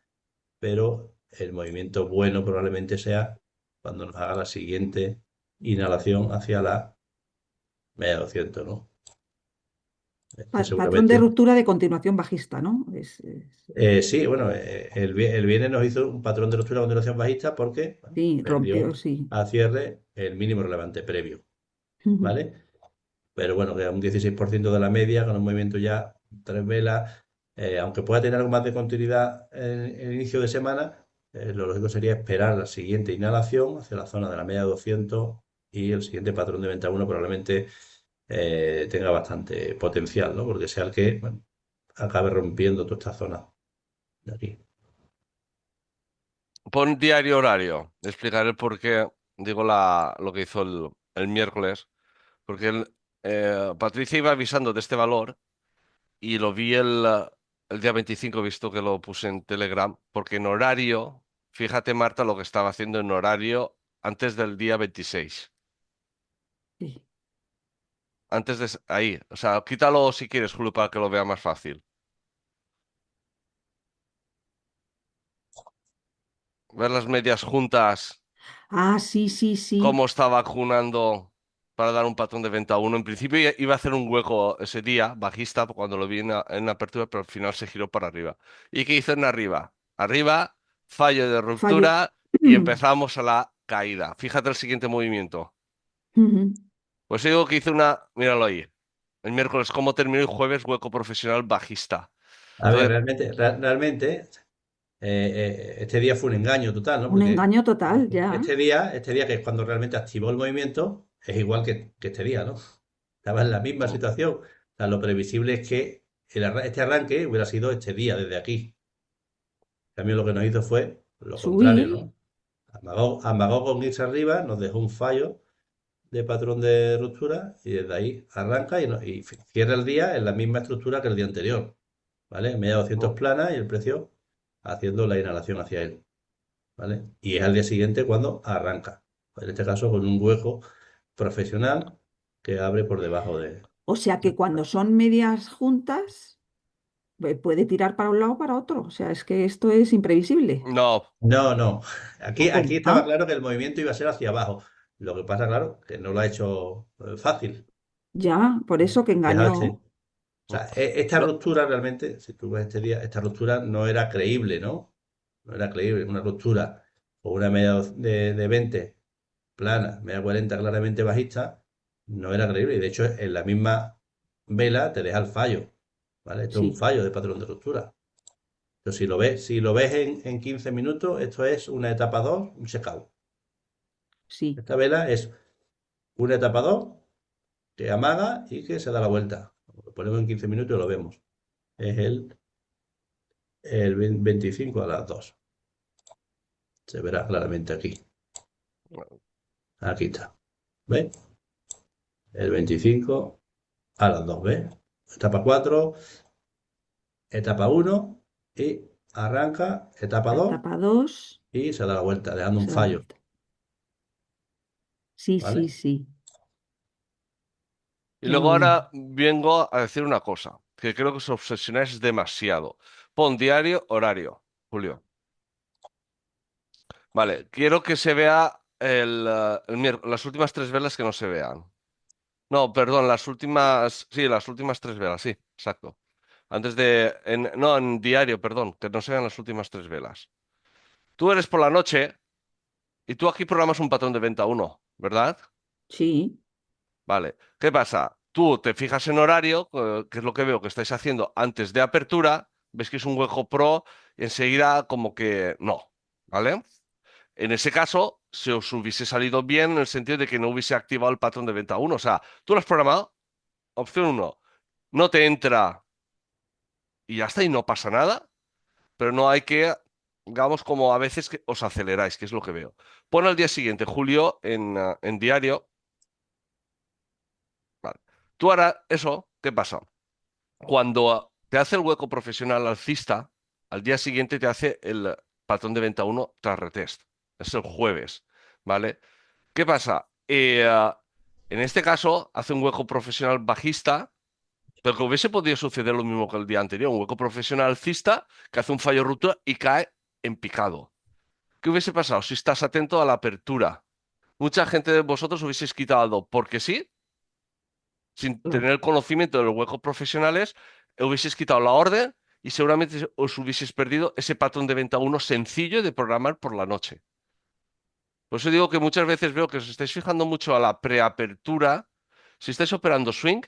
pero el movimiento bueno probablemente sea cuando nos haga la siguiente inhalación hacia la media 200, ¿no? Este Patrón de seguramente. ruptura de continuación bajista, ¿no? Sí, bueno, el viernes nos hizo un patrón de ruptura a continuación bajista porque bueno, Sí, perdió rompió, sí. a cierre el mínimo relevante previo, Ujú. ¿vale? Pero bueno, queda un 16% de la media con un movimiento ya tres velas. Aunque pueda tener algo más de continuidad en el inicio de semana, lo lógico sería esperar la siguiente inhalación hacia la zona de la media 200 y el siguiente patrón de venta uno probablemente tenga bastante potencial, ¿no? Porque sea el que, bueno, acabe rompiendo toda esta zona de aquí. Pon diario horario. Explicaré por qué digo lo que hizo el miércoles. Porque Patricia iba avisando de este valor y lo vi el día 25, visto que lo puse en Telegram, porque en horario, fíjate Marta lo que estaba haciendo en horario antes del día 26. Sí. Antes de ahí. O sea, quítalo si quieres, Julio, para que lo vea más fácil. Ver las medias juntas, Ah, sí, sí, sí. cómo estaba acunando para dar un patrón de venta a uno. En principio iba a hacer un hueco ese día, bajista, cuando lo vi en apertura, pero al final se giró para arriba. ¿Y qué hizo en arriba? Arriba, fallo de Fallo. ruptura y empezamos a la caída. Fíjate el siguiente movimiento. Ujú. Pues digo que hice míralo ahí. El miércoles, ¿cómo terminó el jueves? Hueco profesional bajista. A ver, Entonces, realmente este día fue un engaño total, ¿no? Un Porque engaño total, ya. este día que es cuando realmente activó el movimiento, es igual que este día, ¿no? Estaba en la misma mm, situación. O sea, lo previsible es que este arranque hubiera sido este día, desde aquí. También lo que nos hizo fue lo contrario, Subí. ¿no? Amagó con irse arriba, nos dejó un fallo de patrón de ruptura y desde ahí arranca y cierra el día en la misma estructura que el día anterior, ¿vale? Media 200 mm. plana y el precio haciendo la inhalación hacia él, ¿vale? Y es al día siguiente cuando arranca, en este caso con un hueco profesional que abre por debajo de... O sea que cuando son medias juntas, puede tirar para un lado o para otro. O sea, es que esto es imprevisible. No, No, no, ¿O aquí cómo? estaba ¿No? claro que el movimiento iba a ser hacia abajo. Lo que pasa, claro, que no lo ha hecho fácil. Ya, por eso que Dejado este, engañó. O mm, sea, esta no, ruptura realmente, si tú ves este día, esta ruptura no era creíble, ¿no? No era creíble. Una ruptura o una media de 20 plana, media 40 claramente bajista, no era creíble. Y de hecho, en la misma vela te deja el fallo, ¿vale? Esto es un Sí, fallo de patrón de ruptura. Pero si lo ves en 15 minutos, esto es una etapa 2 un checkout. sí, Esta vela es una etapa 2 que amaga y que se da la vuelta. Lo ponemos en 15 minutos y lo vemos. Es el el 25 a las 2. Se verá claramente aquí. Aquí está. ¿Ves? El 25 a las 2, ¿ves? Etapa 4, etapa 1 y arranca etapa La 2 etapa 2 y se da la vuelta, dejando un se da la fallo, vuelta. Sí, sí, ¿vale? sí. Y Ya luego veo. ahora vengo a decir una cosa, que creo que os obsesionáis demasiado. Pon diario, horario, Julio. Vale, quiero que se vea las últimas tres velas que no se vean. No, perdón, las últimas tres velas, sí, exacto. No, en diario, perdón, que no se vean las últimas tres velas. Tú eres por la noche y tú aquí programas un patrón de venta uno, ¿verdad? Sí. Vale. ¿Qué pasa? Tú te fijas en horario, que es lo que veo que estáis haciendo antes de apertura, ves que es un hueco pro, y enseguida como que no, ¿vale? En ese caso, se os hubiese salido bien en el sentido de que no hubiese activado el patrón de venta uno. O sea, tú lo has programado, opción uno, no te entra y ya está, y no pasa nada, pero no hay que, digamos, como a veces que os aceleráis, que es lo que veo. Pon al día siguiente, Julio, en diario. Vale. Tú ahora, eso, ¿qué pasa? Cuando te hace el hueco profesional alcista, al día siguiente te hace el patrón de venta uno tras retest. Es el jueves, ¿vale? ¿Qué pasa? En este caso, hace un hueco profesional bajista, pero que hubiese podido suceder lo mismo que el día anterior. Un hueco profesional alcista que hace un fallo ruptura y cae en picado. ¿Qué hubiese pasado si estás atento a la apertura? Mucha gente de vosotros hubieseis quitado porque sí, sin Claro. tener el conocimiento de los huecos profesionales, hubieseis quitado la orden y seguramente os hubieseis perdido ese patrón de venta uno sencillo de programar por la noche. Por eso digo que muchas veces veo que os estáis fijando mucho a la preapertura. Si estáis operando swing,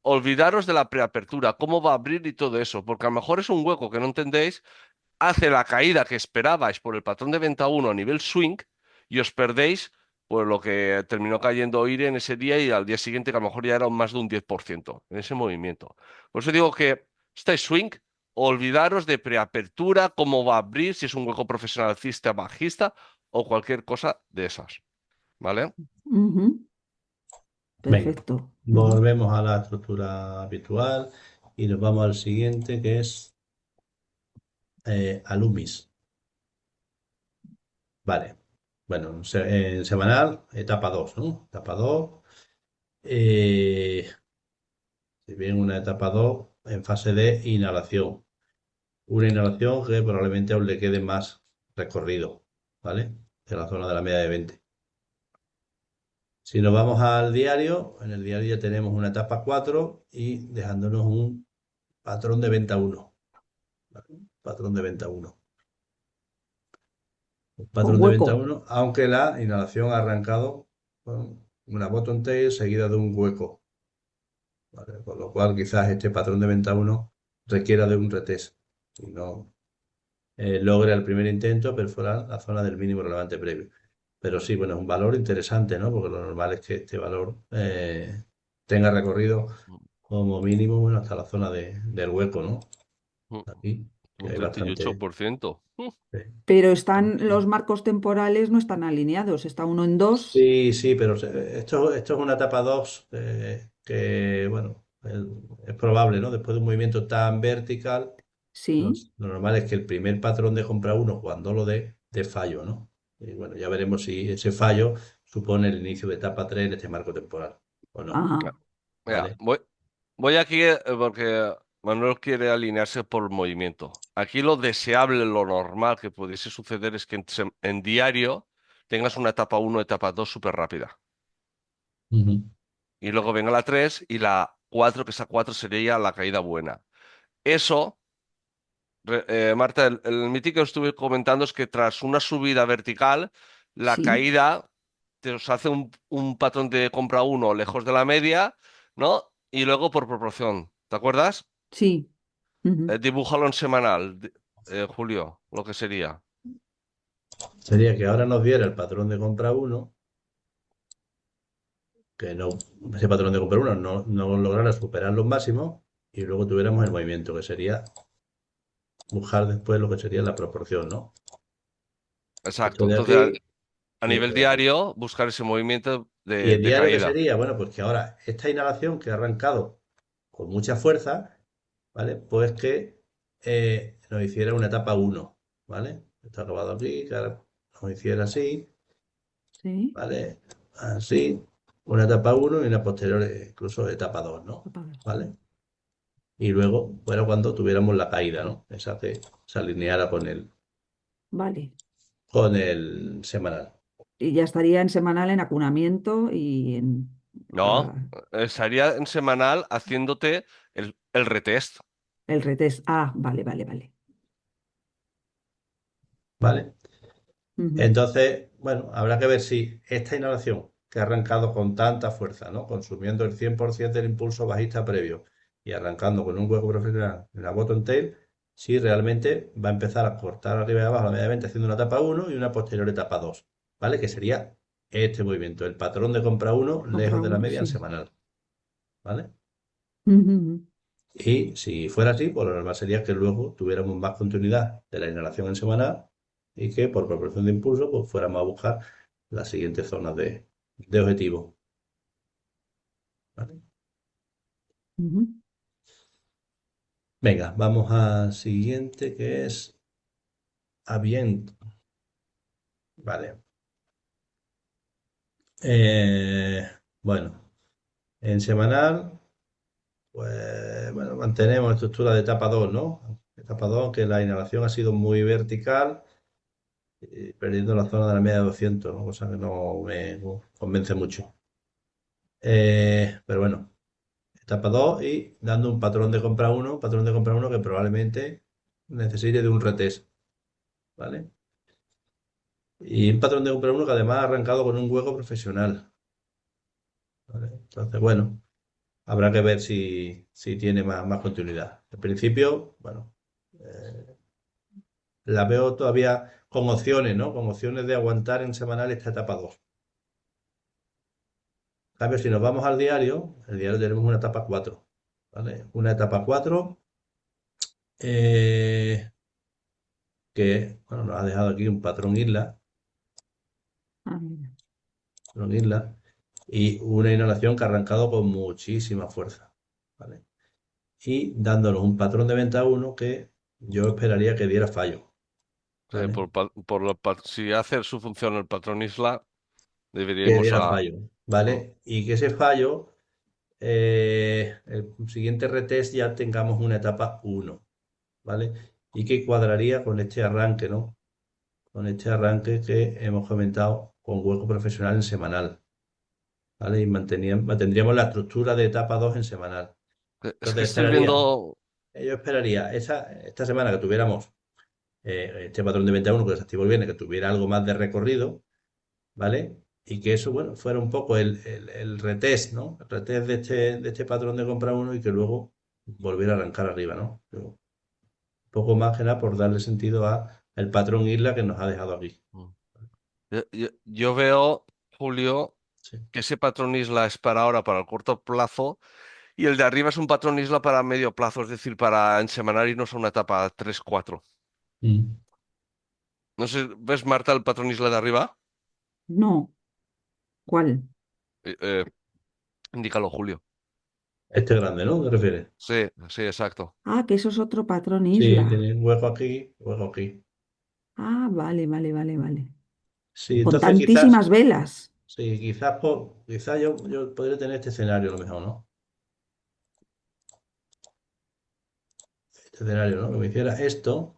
olvidaros de la preapertura, cómo va a abrir y todo eso, porque a lo mejor es un hueco que no entendéis, hace la caída que esperabais por el patrón de venta uno a nivel swing y os perdéis por lo que terminó cayendo IRE en ese día y al día siguiente que a lo mejor ya era más de un 10% en ese movimiento. Por eso digo que estáis swing, olvidaros de preapertura, cómo va a abrir, si es un hueco profesional alcista, bajista o cualquier cosa de esas, ¿vale? Ujú. Venga, Perfecto. Ujú. volvemos a la estructura habitual y nos vamos al siguiente que es Alumis. Vale. Bueno, en semanal, etapa 2, ¿no? Etapa 2. Si bien una etapa 2 en fase de inhalación. Una inhalación que probablemente aún le quede más recorrido, ¿vale? En la zona de la media de 20. Si nos vamos al diario, en el diario ya tenemos una etapa 4 y dejándonos un patrón de venta uno, ¿vale? Patrón de venta uno. Un Con patrón de venta hueco. uno, aunque la inhalación ha arrancado con una bottom tail seguida de un hueco, ¿vale? Con lo cual quizás este patrón de venta uno requiera de un retest y no logre al primer intento perforar la zona del mínimo relevante previo. Pero sí, bueno, es un valor interesante, ¿no? Porque lo normal es que este valor tenga recorrido como mínimo, bueno, hasta la zona del hueco, ¿no? Aquí, que Un hay bastante. 38%. eh, Pero los marcos temporales no están alineados. Está uno en dos. Sí, sí, pero esto es una etapa 2 que, bueno, es probable, ¿no? Después de un movimiento tan vertical, Sí. lo normal es que el primer patrón de compra uno, cuando lo dé fallo, ¿no? Y bueno, ya veremos si ese fallo supone el inicio de etapa 3 en este marco temporal o no, Ajá. Mira, ¿vale? voy aquí porque Manuel quiere alinearse por movimiento. Aquí lo deseable, lo normal que pudiese suceder es que en diario tengas una etapa uno, etapa 2 súper rápida. Ujú. Y luego venga la 3 y la 4, que esa 4 sería la caída buena. Eso, Marta, el mítico que os estuve comentando es que tras una subida vertical, la Sí. caída te os hace un patrón de compra uno lejos de la media, ¿no? Y luego por proporción. ¿Te acuerdas? Sí. Ujú. Dibújalo en semanal, Julio, lo que sería. Sería que ahora nos diera el patrón de compra uno, que no, ese patrón de compra uno no lograra superar los máximos y luego tuviéramos el movimiento, que sería buscar después lo que sería la proporción, ¿no? Esto Exacto. de Entonces, aquí a y nivel esto de aquí. diario, buscar ese movimiento ¿Y el de diario qué caída. sería? Bueno, pues que ahora esta inhalación que ha arrancado con mucha fuerza, ¿vale? Pues que nos hiciera una etapa uno, ¿vale? Está acabado aquí, que ahora nos hiciera así, Sí. ¿vale? Así, una etapa uno y una posterior, incluso etapa 2, ¿no? Apagas. ¿Vale? Y luego, bueno, cuando tuviéramos la caída, ¿no? Esa que se alineara Vale. con el semanal. Y ya estaría en semanal en acunamiento y en... No, estaría en semanal haciéndote el retest. el retest. Ah, vale, vale, vale. ¿Vale? Ujú. Entonces, bueno, habrá que ver si esta inhalación que ha arrancado con tanta fuerza, ¿no? Consumiendo el 100% del impulso bajista previo y arrancando con un hueco profesional en la bottom tail, si realmente va a empezar a cortar arriba y abajo la media de 20 haciendo una etapa uno y una posterior etapa 2, ¿vale? Que sería este movimiento, el patrón de compra uno lejos de la Patrón, media en sí. semanal, ¿vale? Ujú. Y si fuera así, pues lo normal sería que luego tuviéramos más continuidad de la inhalación en semanal y que por proporción de impulso pues fuéramos a buscar las siguientes zonas de objetivo. ¿Vale? Ujú. Venga, vamos al siguiente que es Avient. Vale. Eh, bueno, en semanal, pues bueno, mantenemos estructura de etapa 2, ¿no? Etapa 2, que la inhalación ha sido muy vertical, perdiendo la zona de la media de 200, ¿no? Cosa que no me convence mucho. Pero bueno, etapa 2 y dando un patrón de compra uno que probablemente necesite de un retest, ¿vale? Y un patrón de compra uno que además ha arrancado con un hueco profesional, ¿vale? Entonces, bueno, habrá que ver si tiene más continuidad. En principio, bueno, eh, la veo todavía con opciones, ¿no? Con opciones de aguantar en semanal esta etapa 2. En cambio, si nos vamos al diario, el diario tenemos una etapa 4, ¿vale? Una etapa 4 eh, que bueno, nos ha dejado aquí un Ah, mira. patrón isla, y una inhalación que ha arrancado con muchísima fuerza, ¿vale? Y dándonos un patrón de venta uno que yo esperaría que diera fallo, ¿vale? Si hace su función el patrón isla, Que deberíamos diera a... fallo, Mm. ¿vale? Y que ese fallo, el siguiente retest ya tengamos una etapa uno, ¿vale? Y que cuadraría con este arranque, ¿no? Con este arranque que hemos comentado con hueco profesional en semanal, ¿vale? Y mantendríamos la estructura de etapa 2 en semanal. Es que Entonces estoy esperaría, viendo... yo esperaría esta semana que tuviéramos este patrón de venta uno que se activó el viernes, que tuviera algo más de recorrido, ¿vale? Y que eso, bueno, fuera un poco el retest, ¿no? El retest de este patrón de compra uno y que luego volviera a arrancar arriba, ¿no? Pero un poco más que nada por darle sentido a el patrón isla que nos ha dejado aquí. Mm. Yo veo, Julio, Sí. que ese patrón isla es para ahora, para el corto plazo, y el de arriba es un patrón isla para medio plazo, es decir, para en semanal irnos a una etapa 3-4. Mm. No sé, ¿ves, Marta, el patrón isla de arriba? No, ¿cuál? Eh, eh, indícalo, Julio. Este grande, ¿no? ¿Te refieres? Sí, sí, exacto. Ah, que eso es otro patrón Sí, isla. tiene un hueco aquí, hueco aquí. Ah, vale, vale, vale, vale. Sí, Con entonces quizás, tantísimas velas. sí, quizás yo podría tener este escenario a lo mejor, ¿no? Este escenario, ¿no? Que me hiciera esto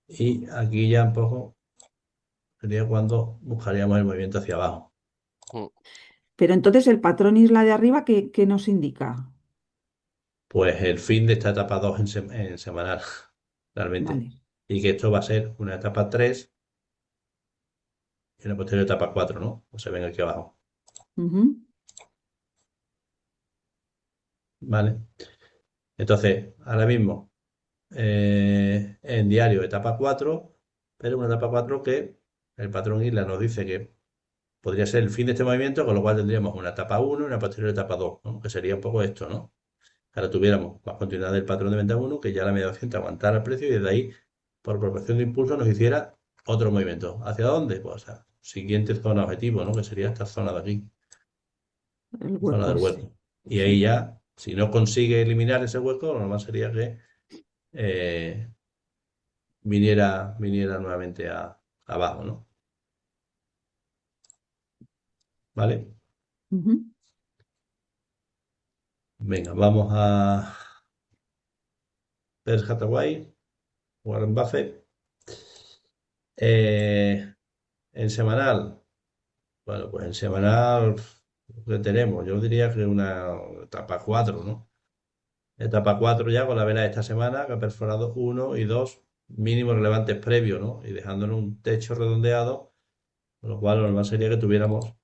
y aquí ya un poco sería cuando buscaríamos el movimiento hacia abajo. Mm. Pero entonces el patrón isla de arriba, ¿qué nos indica? Pues el fin de esta etapa 2 en semanal, realmente. Vale. Y que esto va a ser una etapa 3 y una posterior etapa 4, ¿no? Pues se ven aquí abajo. Ujú. ¿Vale? Entonces, ahora mismo, en diario etapa 4, pero una etapa 4 que el patrón isla nos dice que podría ser el fin de este movimiento, con lo cual tendríamos una etapa 1 y una posterior etapa 2, ¿no? Que sería un poco esto, ¿no? Ahora tuviéramos más continuidad del patrón de venta uno, que ya la media 200 aguantara el precio y desde ahí, por proporción de impulso, nos hiciera otro movimiento. ¿Hacia dónde? Pues a siguiente zona objetivo, ¿no? Que sería esta zona de aquí, El zona hueco del ese. hueco. Y ahí Sí. ya, si no consigue eliminar ese hueco, lo normal sería que eh, viniera nuevamente abajo, ¿no? ¿Vale? Ujú, Venga, vamos a Berkshire Hathaway, Warren Buffett. Eh, en semanal, bueno, pues en semanal, ¿qué tenemos? Yo diría que una etapa 4, ¿no? Etapa 4 ya con la vela de esta semana que ha perforado uno y dos mínimos relevantes previos, ¿no? Y dejándonos un techo redondeado, con lo cual lo normal sería que tuviéramos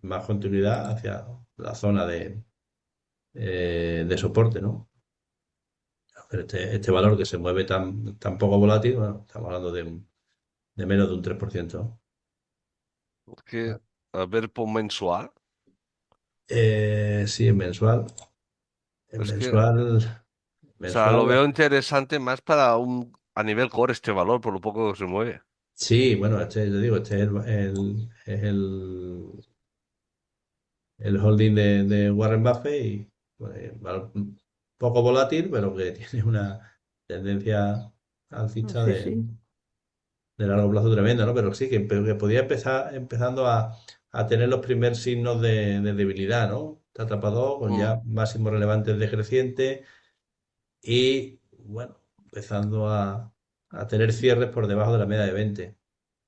más continuidad hacia la zona de soporte, ¿no? Pero este valor que se mueve tan poco volátil, bueno, estamos hablando de menos de un 3%. Que, a ver, por mensual. Sí, en mensual. En Es que, o mensual, sea, lo mensual. veo interesante más para a nivel core este valor, por lo poco que se mueve. Sí, bueno, este, yo digo, este es el holding de Warren Buffett y pues, poco volátil, pero que tiene una tendencia alcista sí, de, sí. de largo plazo tremenda, ¿no? Pero sí, que podía empezando a tener los primeros signos de debilidad, ¿no? Está atrapado con Mm. ya máximos relevantes decrecientes y, bueno, empezando a tener cierres por debajo de la media de 20,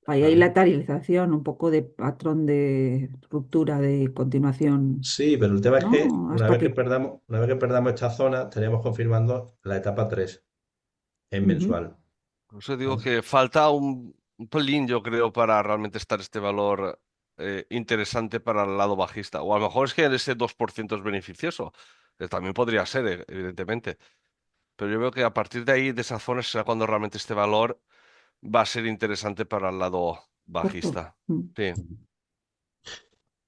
Ahí hay ¿vale? lateralización, un poco de patrón de ruptura, de continuación, Sí, pero el tema es que ¿no? Hasta que... una vez que perdamos esta zona, estaríamos confirmando la etapa 3 en Ujú, mensual. Por eso digo ¿Vale? que falta un pelín, yo creo, para realmente estar este valor interesante para el lado bajista. O a lo mejor es que ese 2% es beneficioso, que también podría ser, evidentemente. Pero yo veo que a partir de ahí, de esa zona, será cuando realmente este valor va a ser interesante para el lado corto. bajista. Mm. Sí.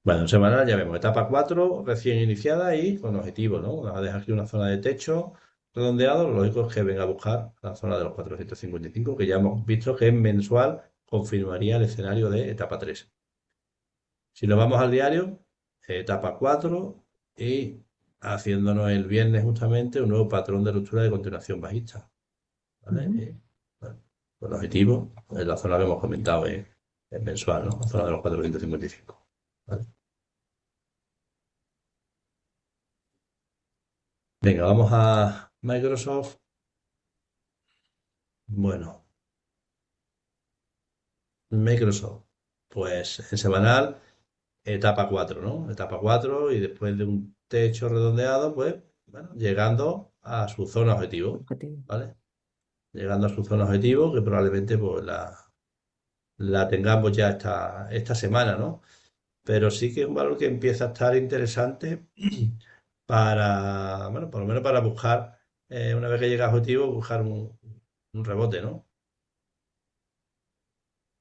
Bueno, en semanal ya vemos etapa 4 recién iniciada y con objetivo, ¿no? Vamos a dejar aquí una zona de techo redondeado. Lo lógico es que venga a buscar la zona de los 455, que ya hemos visto que en mensual confirmaría el escenario de etapa 3. Si nos vamos al diario, etapa 4 y haciéndonos el viernes justamente un nuevo patrón de ruptura de continuación bajista. ¿Vale? Ujú. Bueno, el objetivo es la zona que hemos comentado, es mensual, ¿no? La zona de los 455. ¿Vale? Venga, vamos a Microsoft. Bueno, Microsoft, pues en semanal, etapa 4, ¿no? Etapa 4 y después de un techo redondeado, pues, bueno, llegando a su zona objetivo, Objetivo. ¿vale? Llegando a su zona objetivo, que probablemente pues, la tengamos ya esta semana, ¿no? Pero sí que es un valor que empieza a estar interesante para, bueno, por lo menos para buscar, una vez que llega a objetivo, buscar un rebote, ¿no?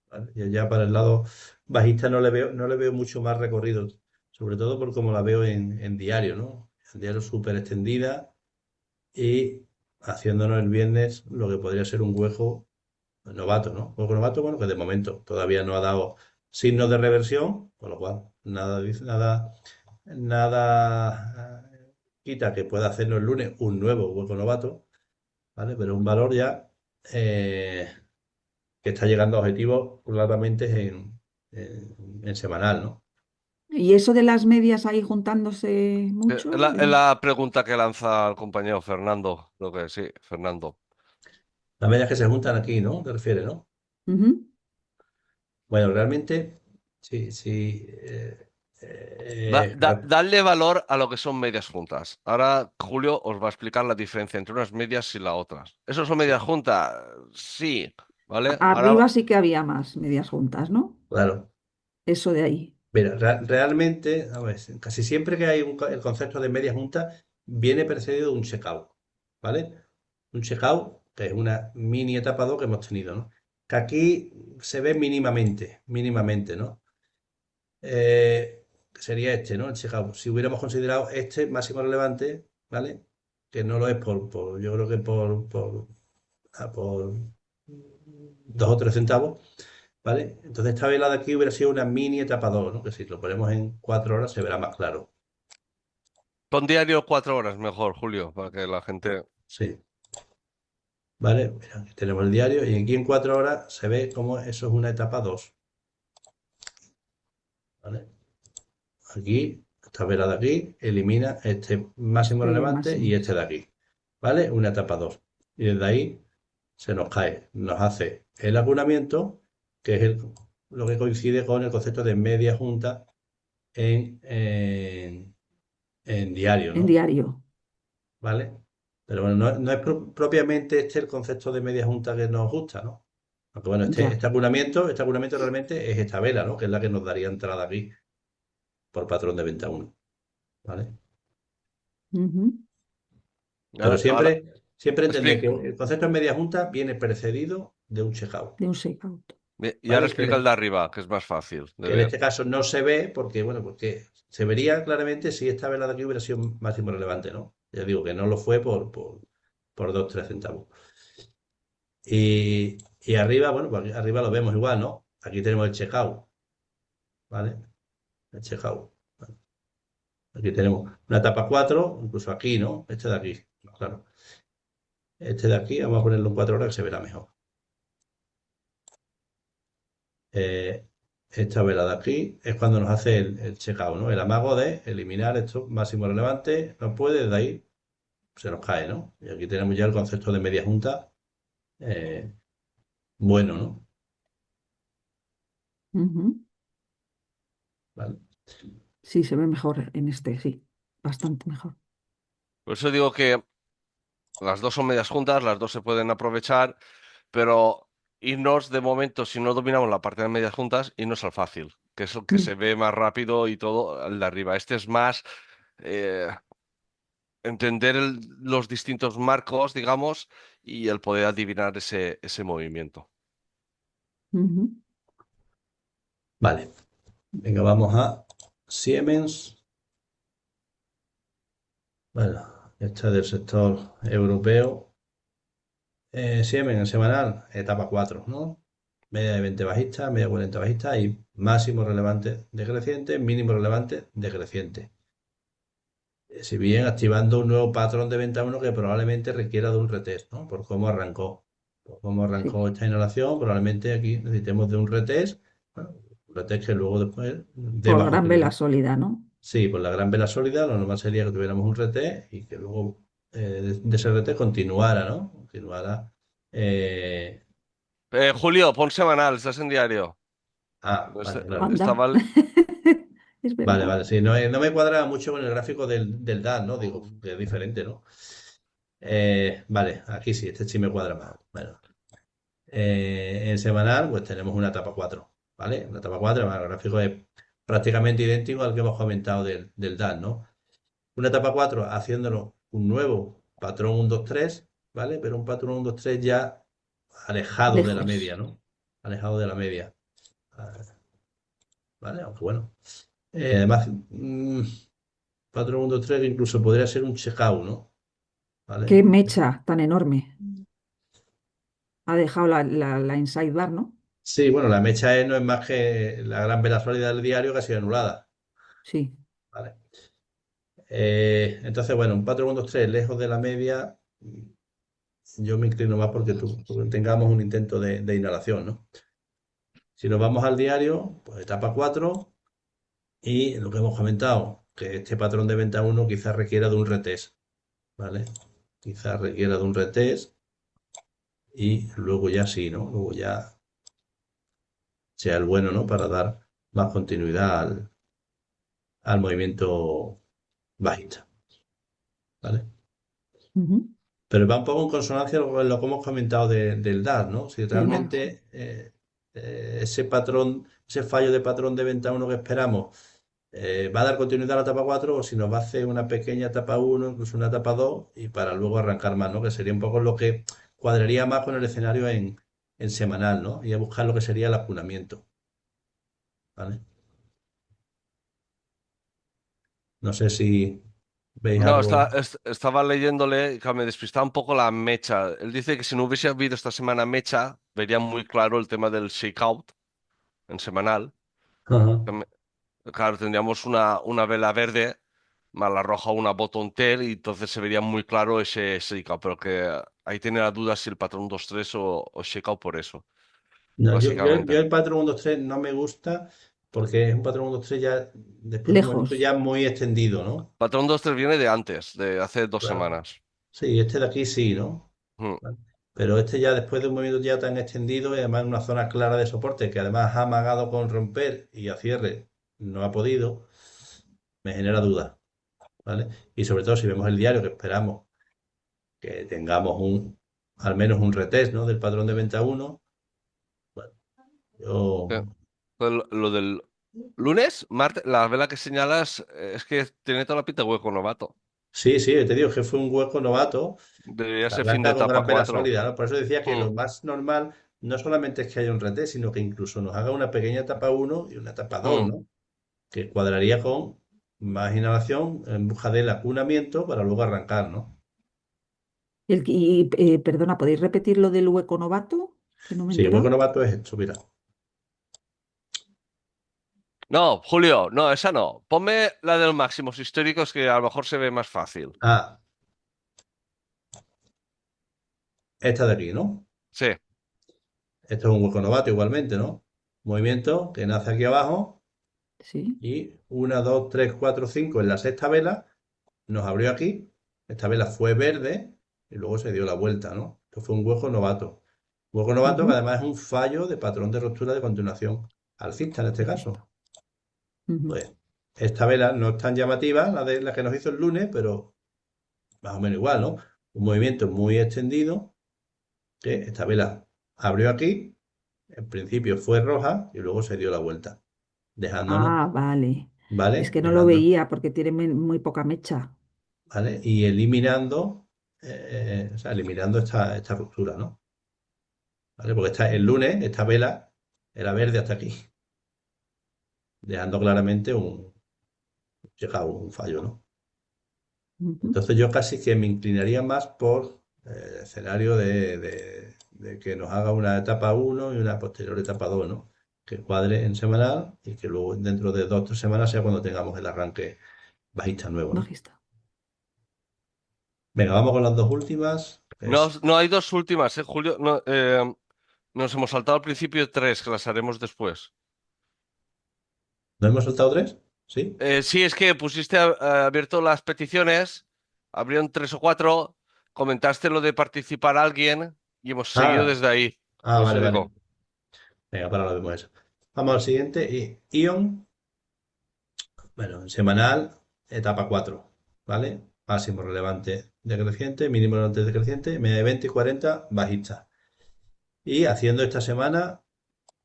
¿Vale? Y ya para el lado bajista no le veo mucho más recorrido, sobre todo por como la veo en diario, ¿no? En diario súper extendida y haciéndonos el viernes lo que podría ser un hueco novato, ¿no? Hueco novato, bueno, que de momento todavía no ha dado signos de reversión, con lo cual nada quita que pueda hacernos el lunes un nuevo hueco novato, ¿vale? Pero un valor ya que está llegando a objetivos claramente en semanal, ¿no? ¿Y eso de las medias ahí juntándose Es mucho? la pregunta que lanza el compañero Fernando. Creo que sí, Fernando. Las medias que se juntan aquí, ¿no? ¿Te refieres, no? Ujú. Bueno, realmente, sí, sí. Dadle valor a lo que son medias juntas. Ahora Julio os va a explicar la diferencia entre unas medias y las otras. ¿Eso son medias Sí, juntas? Sí, ¿vale? Ahora, Arriba sí que había más medias juntas, ¿no? claro. Eso de ahí. Mira, realmente, a ver, casi siempre que hay el concepto de media junta, viene precedido de un checkout, ¿vale? Un checkout, que es una mini etapa 2 que hemos tenido, ¿no? Que aquí se ve mínimamente, ¿no? Sería este, ¿no? El checkout. Si hubiéramos considerado este máximo relevante, ¿vale? que no lo es yo creo que por 2 o 3 centavos, ¿vale? Entonces esta vela de aquí hubiera sido una mini etapa 2, ¿no? Que si lo ponemos en 4 horas se verá más claro. Pon diario 4 horas mejor, Julio, para que la gente... Sí, ¿vale? Mira, aquí tenemos el diario y aquí en 4 horas se ve como eso es una etapa 2, ¿vale? Aquí, esta vela de aquí elimina este máximo Este relevante y máximo, este de aquí, ¿vale? Una etapa 2. Y desde ahí se nos cae, nos hace el acunamiento, que es lo que coincide con el concepto de media junta en diario, en ¿no? diario, ¿Vale? Pero bueno, no es propiamente este el concepto de media junta que nos gusta, ¿no? Aunque bueno, ya. este acunamiento realmente es esta vela, ¿no? Que es la que nos daría entrada aquí por patrón de venta uno, ¿vale? Ujú. Pero Ahora, siempre entender que explica, el concepto de media junta viene precedido de un checkout, De un shakeout. y ahora ¿vale? explica el de arriba, que es más fácil de Que en ver. este caso no se ve porque, bueno, porque se vería claramente si esta vela de aquí hubiera sido máximo relevante, ¿no? Ya digo que no lo fue por 2 o 3 centavos. Y arriba, bueno, pues arriba lo vemos igual, ¿no? Aquí tenemos el checkout, ¿vale? El checkout. Aquí tenemos una etapa 4, incluso aquí, ¿no? Este de aquí, claro. Este de aquí, vamos a ponerlo en 4 horas que se verá mejor. Eh, esta vela de aquí es cuando nos hace el checkout, ¿no? El amago de eliminar esto máximo relevante, no puede, desde ahí se nos cae, ¿no? Y aquí tenemos ya el concepto de media junta, eh, bueno, ¿no? Ujú. ¿Vale? Sí, se ve mejor en este, sí, bastante mejor. Por eso digo que las dos son medias juntas, las dos se pueden aprovechar, pero irnos de momento, si no dominamos la parte de medias juntas, irnos al fácil, que es el que Mm. se ve más rápido y todo, el de arriba. Este es más eh, entender los distintos marcos, digamos, y el poder adivinar ese movimiento. Ujú. Vale. Venga, vamos a Siemens. Bueno, esta es del sector europeo. Siemens en semanal, etapa 4, ¿no? Media de 20 bajista, media 40 bajista y máximo relevante decreciente, mínimo relevante decreciente. Si bien activando un nuevo patrón de venta uno que probablemente requiera de un retest, ¿no? Por cómo arrancó. Por cómo Sí, arrancó esta inhalación, probablemente aquí necesitemos de un retest, bueno, un retest que luego después dé por más gran vela continuidad. sólida, ¿no? Sí, por la gran vela sólida, lo normal sería que tuviéramos un retest y que luego de ese retest continuara, ¿no? Continuara. eh, Julio, pon semanal, estás en diario. No vale, claro. Anda. Estaba Es Vale, verdad. vale, sí, no me cuadra mucho con el gráfico del DAX, ¿no? Digo, que es diferente, ¿no? Vale, aquí sí, este sí me cuadra más. Bueno, en semanal, pues tenemos una etapa 4, ¿vale? Una etapa 4, bueno, el gráfico es prácticamente idéntico al que hemos comentado del DAX, ¿no? Una etapa 4 haciéndolo un nuevo patrón 1, 2, 3, ¿vale? Pero un patrón 1, 2, 3 ya alejado de la media, Lejos. ¿no? Alejado de la media, ¿vale? Aunque bueno. Además, patrón 1, 2, 3 incluso podría ser un checkout, ¿no? ¿Vale? Qué mecha tan enorme. Ha dejado la inside bar, ¿no? Sí, bueno, la mecha no es más que la gran vela sólida del diario que ha sido anulada, Sí. ¿vale? Entonces, bueno, un patrón 1, 2, 3 lejos de la media, yo me inclino más porque porque tengamos un intento de inhalación, ¿no? Si nos vamos al diario, pues etapa 4 y lo que hemos comentado, que este patrón de venta uno quizás requiera de un retest, ¿vale? Quizás requiera de un retest y luego ya sí, ¿no? Luego ya sea el bueno, ¿no? Para dar más continuidad al movimiento bajista, ¿vale? Ujú. Pero va un poco en consonancia con lo que hemos comentado del DAS, ¿no? Si Del DAX. realmente ese patrón, ese fallo de patrón de venta uno que esperamos va a dar continuidad a la etapa 4 o si nos va a hacer una pequeña etapa uno, incluso una etapa 2 y para luego arrancar más, ¿no? Que sería un poco lo que cuadraría más con el escenario en semanal, ¿no? Y a buscar lo que sería el acunamiento, ¿vale? No sé si ¿Veis No, algo? estaba leyéndole y claro, me despistaba un poco la mecha. Él dice que si no hubiese habido esta semana mecha, vería muy claro el tema del shakeout en semanal. Ajá. Que me- Claro, tendríamos una vela verde más la roja una bottom tail y entonces se vería muy claro ese shakeout, pero que ahí tiene la duda si el patrón 2-3 o shakeout por eso, No, yo básicamente. el patrón 1, 2, 3 no me gusta porque es un patrón 1, 2, 3 ya después de un movimiento Lejos. ya muy extendido, ¿no? Patrón 2-3 viene de antes, de hace 2 Claro. semanas. Sí, este de aquí sí, ¿no? Mm, Vale. Pero este ya después de un movimiento ya tan extendido y además en una zona clara de soporte que además ha amagado con romper y a cierre no ha podido, me genera dudas, ¿vale? Y sobre todo si vemos el diario que esperamos que tengamos al menos un retest, ¿no? Del patrón de venta uno. Bueno, sí. yo Pues lo del lunes, martes, la vela que señalas es que tiene toda la pinta de hueco novato. sí, sí, te digo que fue un hueco novato, Debería ser fin de arranca con etapa gran vela 4. sólida, ¿no? Por eso decía que Mm, lo más normal no solamente es que haya un retest, sino que incluso nos haga una pequeña etapa uno y una etapa 2, mm. ¿no? Que cuadraría con más inhalación en busca del acunamiento para luego arrancar, ¿no? Perdona, ¿podéis repetir lo del hueco novato? Que no me he Sí, el hueco enterado. novato es esto, mira. No, Julio, no, esa no. Ponme la de los máximos históricos que a lo mejor se ve más fácil. Ah, esta de aquí, ¿no? Sí. Esto es un hueco novato igualmente, ¿no? Movimiento que nace aquí abajo Sí. y una, dos, tres, cuatro, cinco en la sexta vela nos abrió aquí. Esta vela fue verde y luego se dio la vuelta, ¿no? Esto fue un hueco novato. Hueco novato que Ujú. además es un fallo de patrón de ruptura de continuación alcista en este caso. Alcista. Ujú. Pues esta vela no es tan llamativa, la de la que nos hizo el lunes, pero más o menos igual, ¿no? Un movimiento muy extendido, que esta vela abrió aquí, en principio fue roja y luego se dio la vuelta, dejándonos, Ah, vale. Es ¿vale? que no lo Dejando, veía porque tiene muy poca mecha. ¿vale? Y eliminando, o sea, eliminando esta ruptura, ¿no? ¿Vale? Porque el lunes esta vela era verde hasta aquí, dejando claramente llegado un fallo, ¿no? Ujú. Entonces yo casi que me inclinaría más por el escenario de que nos haga una etapa uno y una posterior etapa 2, ¿no? Que cuadre en semanal y que luego dentro de 2 o 3 semanas sea cuando tengamos el arranque bajista nuevo, ¿no? Bajista. Venga, vamos con las dos últimas. No, no hay dos últimas, Julio. No, nos hemos saltado al principio tres, que las haremos después. ¿No hemos soltado tres? ¿Sí? Sí, es que pusiste abierto las peticiones, abrieron tres o cuatro, comentaste lo de participar a alguien y hemos seguido Ah, desde ahí. Por eso vale, vale. digo, Venga, para lo vemos eso. Vamos al siguiente. Ion, bueno, en semanal, etapa 4, ¿vale? Máximo relevante decreciente, mínimo relevante decreciente, media de 20 y 40 bajista. Y haciendo esta semana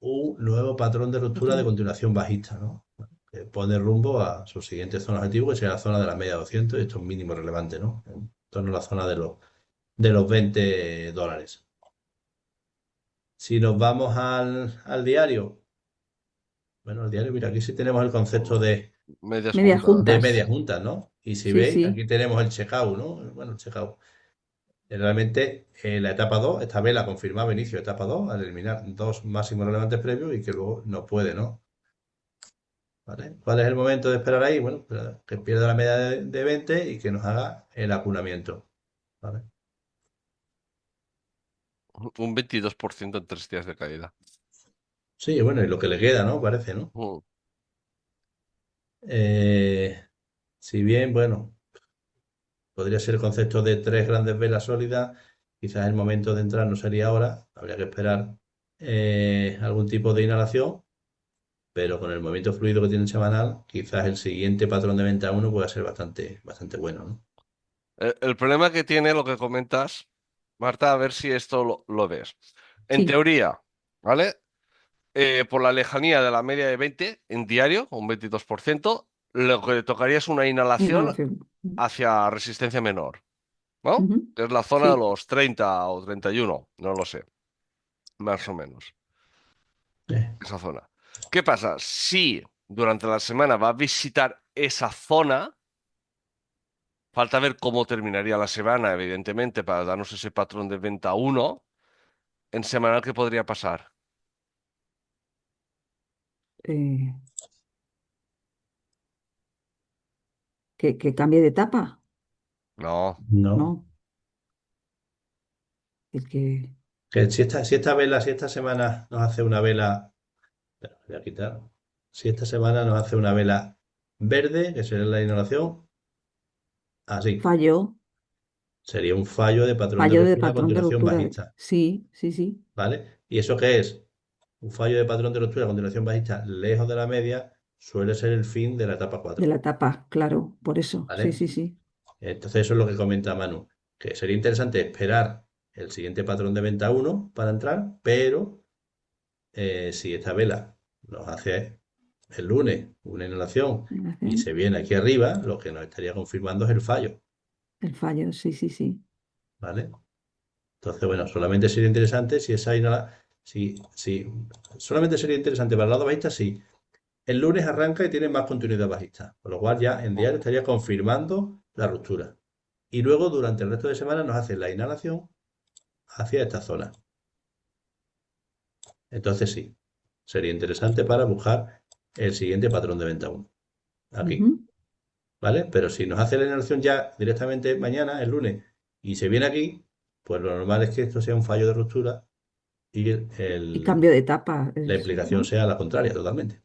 un nuevo patrón de ruptura de Patrón. continuación bajista, ¿no? Que pone rumbo a su siguiente zona objetivo, que será la zona de la media 200, y esto es mínimo relevante, ¿no? En torno a la zona de los $20. Si nos vamos al diario, bueno, el diario, mira, aquí sí tenemos el concepto medias Medias juntas. de medias juntas. juntas, ¿no? Y si Sí, veis, sí. aquí tenemos el checkout, ¿no? Bueno, el checkout. Realmente, la etapa 2 esta vela confirmaba inicio de etapa 2 al eliminar dos máximos relevantes previos y que luego no puede, ¿no? ¿Vale? ¿Cuál es el momento de esperar ahí? Bueno, que pierda la media de 20 y que nos haga el acunamiento. ¿Vale? Un 22% en 3 días de caída. Sí, bueno, y lo que le queda, ¿no? Parece, ¿no? Mm. Eh, si bien, bueno, podría ser el concepto de tres grandes velas sólidas, quizás el momento de entrar no sería ahora, habría que esperar algún tipo de inhalación, pero con el movimiento fluido que tiene el semanal, quizás el siguiente patrón de venta uno pueda ser bastante, bastante bueno, ¿no? El problema que tiene lo que comentas, Marta, a ver si esto lo ves. En Sí. teoría, ¿vale? Por la lejanía de la media de 20 en diario, un 22%, lo que tocaría es una inhalación Inhalación. hacia resistencia menor, ¿no? Ujú. Que es la zona de Sí. los 30 o 31, no lo sé, más o menos, Eh, esa zona. ¿Qué pasa? Si durante la semana va a visitar esa zona, Falta ver cómo terminaría la semana, evidentemente, para darnos ese patrón de venta uno. En semanal, ¿qué podría pasar? Eh, que cambie de etapa, No. No. ¿no? El que Que si esta semana nos hace una vela, espera, voy a quitar. Si esta semana nos hace una vela verde, que sería la inhalación, así. falló, Sería un fallo de patrón de fallo de ruptura a patrón de continuación ruptura. bajista, Sí, sí, sí. ¿vale? ¿Y eso qué es? Un fallo de patrón de ruptura a continuación bajista lejos de la media suele ser el fin de la etapa De 4, la etapa, claro, por eso. Sí, ¿vale? sí, sí. Entonces eso es lo que comenta Manu, que sería interesante esperar el siguiente patrón de venta uno para entrar, pero si esta vela nos hace el lunes una inhalación y Relación, se viene aquí arriba, lo que nos estaría confirmando es el fallo, el fallo, sí, sí, sí. ¿vale? Entonces, bueno, solamente sería interesante si esa solamente sería interesante para el lado bajista si el lunes arranca y tiene más continuidad bajista, con lo cual ya en diario estaría confirmando la ruptura. Y luego durante el resto de semana nos hace la inhalación hacia esta zona. Entonces sí, sería interesante para buscar el siguiente patrón de venta 1. Aquí, Ujú. ¿vale? Pero si nos hace la inhalación ya directamente mañana, el lunes, y se viene aquí, pues lo normal es que esto sea un fallo de ruptura y Y cambio de etapa, la eso, implicación ¿no? sea la contraria totalmente,